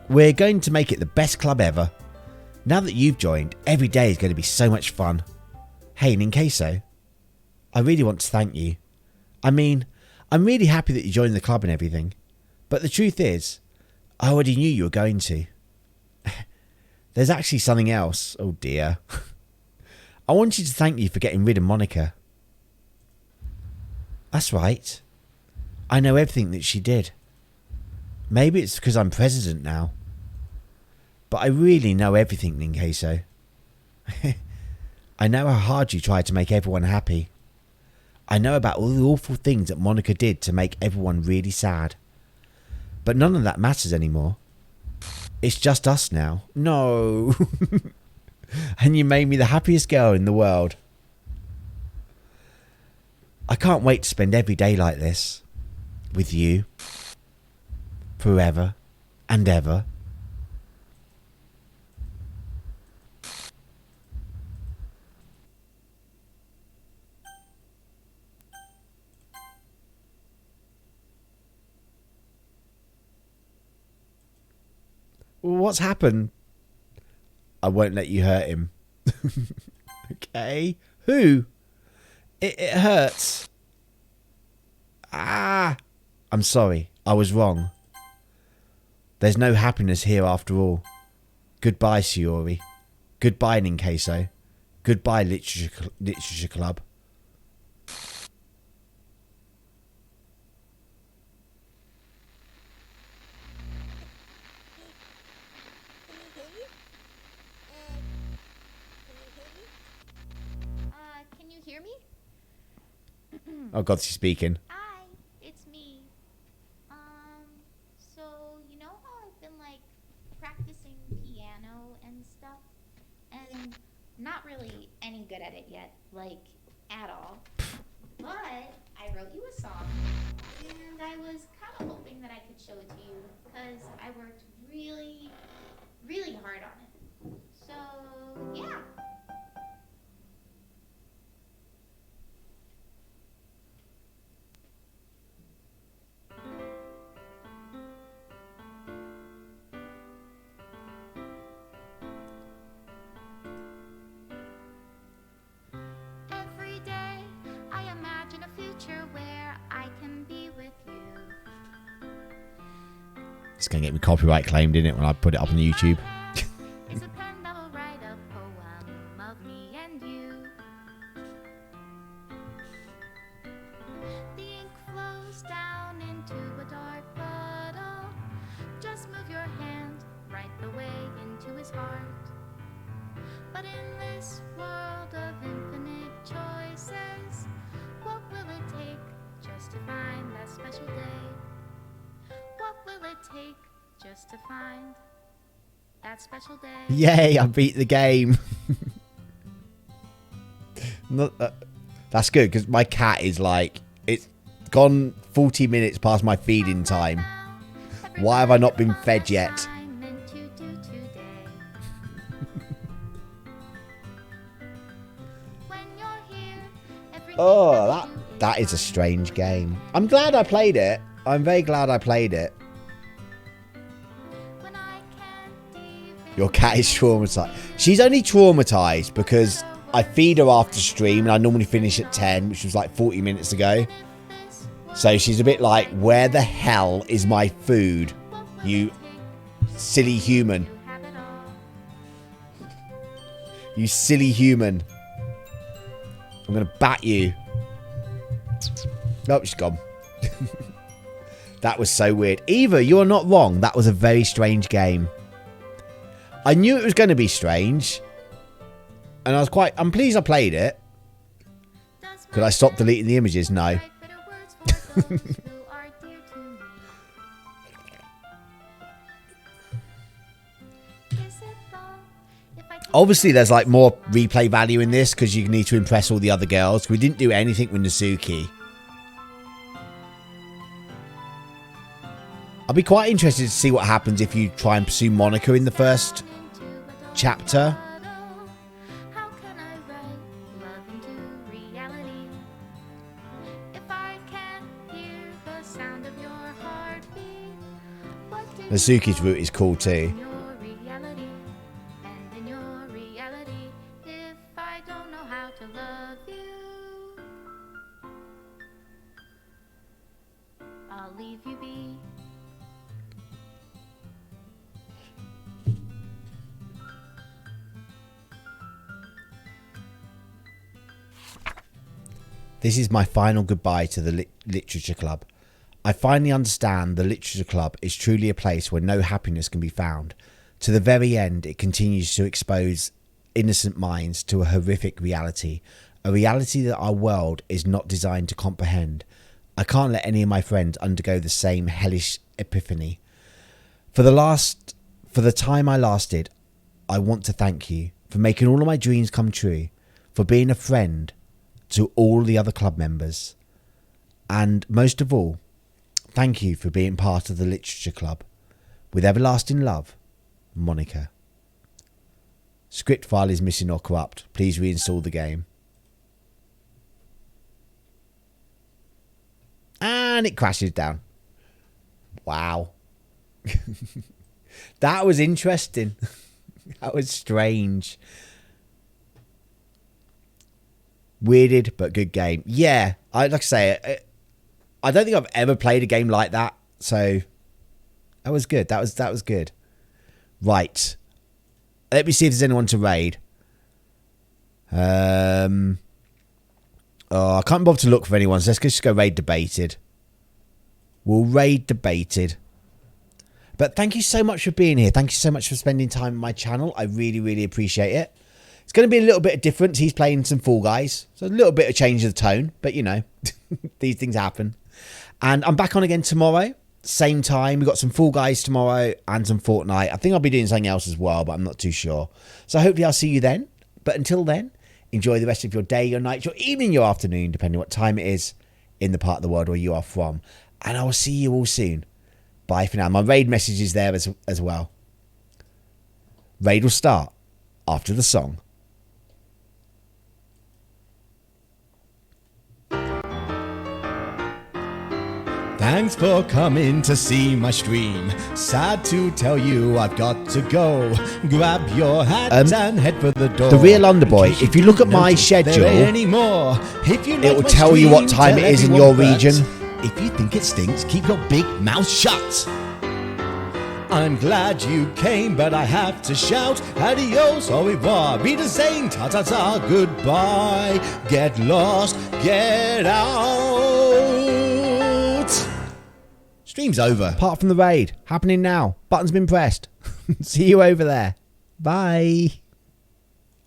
Speaker 3: We're going to make it the best club ever. Now that you've joined, every day is going to be so much fun. Hey, Ninqueso. I really want to thank you. I mean, I'm really happy that you joined the club and everything. But the truth is, I already knew you were going to. There's actually something else. Oh dear. I wanted to thank you for getting rid of Monica. That's right. I know everything that she did. Maybe it's because I'm president now. But I really know everything, Ninqueso. I know how hard you tried to make everyone happy. I know about all the awful things that Monica did to make everyone really sad. But none of that matters anymore. It's just us now. No. And you made me the happiest girl in the world. I can't wait to spend every day like this. With you. Forever. And ever. What's happened? I won't let you hurt him. Okay. Who? It hurts. Ah. I'm sorry. I was wrong. There's no happiness here after all. Goodbye, Sayori. Goodbye, Ninqueso. Goodbye, Literature Club.
Speaker 5: Can you hear me?
Speaker 3: Oh God, she's speaking.
Speaker 5: Hi, it's me. So you know how I've been like practicing piano and stuff, and not really any good at it yet, like at all. But I wrote you a song, and I was kind of hoping that I could show it to you because I worked really, really hard on it. So yeah.
Speaker 6: Every day I imagine a future where I can be with you.
Speaker 3: It's going to get me copyright claimed, isn't it, when I put it up on YouTube?
Speaker 6: It's a pen that will write a poem of me and you. heart. But in this world of infinite choices, what will it take just to find that special day? What will it take just to find that special day?
Speaker 3: Yay, I beat the game. Not, that's good, because my cat is like, it's gone 40 minutes past my feeding time. Why have I not been fed yet? Oh, that is a strange game. I'm glad I played it. I'm very glad I played it. Your cat is traumatized. She's only traumatized because I feed her after stream and I normally finish at 10, which was like 40 minutes ago. So she's a bit like, where the hell is my food, you silly human? You silly human. I'm going to bat you. Nope, she's gone. That was so weird. Eva, you're not wrong. That was a very strange game. I knew it was going to be strange. And I'm pleased I played it. Could I stop deleting the images? No. Obviously, there's like more replay value in this because you need to impress all the other girls. We didn't do anything with Nazuki. I'll be quite interested to see what happens if you try and pursue Monica in the first chapter. Nazuki's route is cool too. This is my final goodbye to the Literature Club. I finally understand the Literature Club is truly a place where no happiness can be found. To the very end, it continues to expose innocent minds to a horrific reality. A reality that our world is not designed to comprehend. I can't let any of my friends undergo the same hellish epiphany. For the time I lasted, I want to thank you for making all of my dreams come true, for being a friend to all the other club members, and most of all, thank you for being part of the Literature Club. With everlasting love, Monica. Script file is missing or corrupt. Please reinstall the game. And it crashes down. Wow. That was interesting. That was strange. Weirded, but good game. Yeah, like I say, I don't think I've ever played a game like that. So that was good. That was good. Right. Let me see if there's anyone to raid. Oh, I can't bother to look for anyone. So let's just go raid debated. We'll raid debated. But thank you so much for being here. Thank you so much for spending time on my channel. I really, really appreciate it. It's going to be a little bit of difference. He's playing some Fall Guys. So a little bit of change of the tone. But, you know, these things happen. And I'm back on again tomorrow. Same time. We've got some Fall Guys tomorrow and some Fortnite. I think I'll be doing something else as well, but I'm not too sure. So hopefully I'll see you then. But until then, enjoy the rest of your day, your night, your evening, your afternoon, depending what time it is in the part of the world where you are from. And I will see you all soon. Bye for now. My raid message is there as well. Raid will start after the song.
Speaker 4: Thanks for coming to see my stream. Sad to tell you I've got to go. Grab your hat and head for the door.
Speaker 3: The Real Underboy, if you look at my schedule, it will tell you what time it is in your region.
Speaker 4: If you think it stinks, keep your big mouth shut. I'm glad you came, but I have to shout adios, au revoir, be the same, ta-ta-ta, goodbye. Get lost, get out.
Speaker 3: Stream's over. Apart from the raid, happening now. Button's been pressed. See you over there. Bye.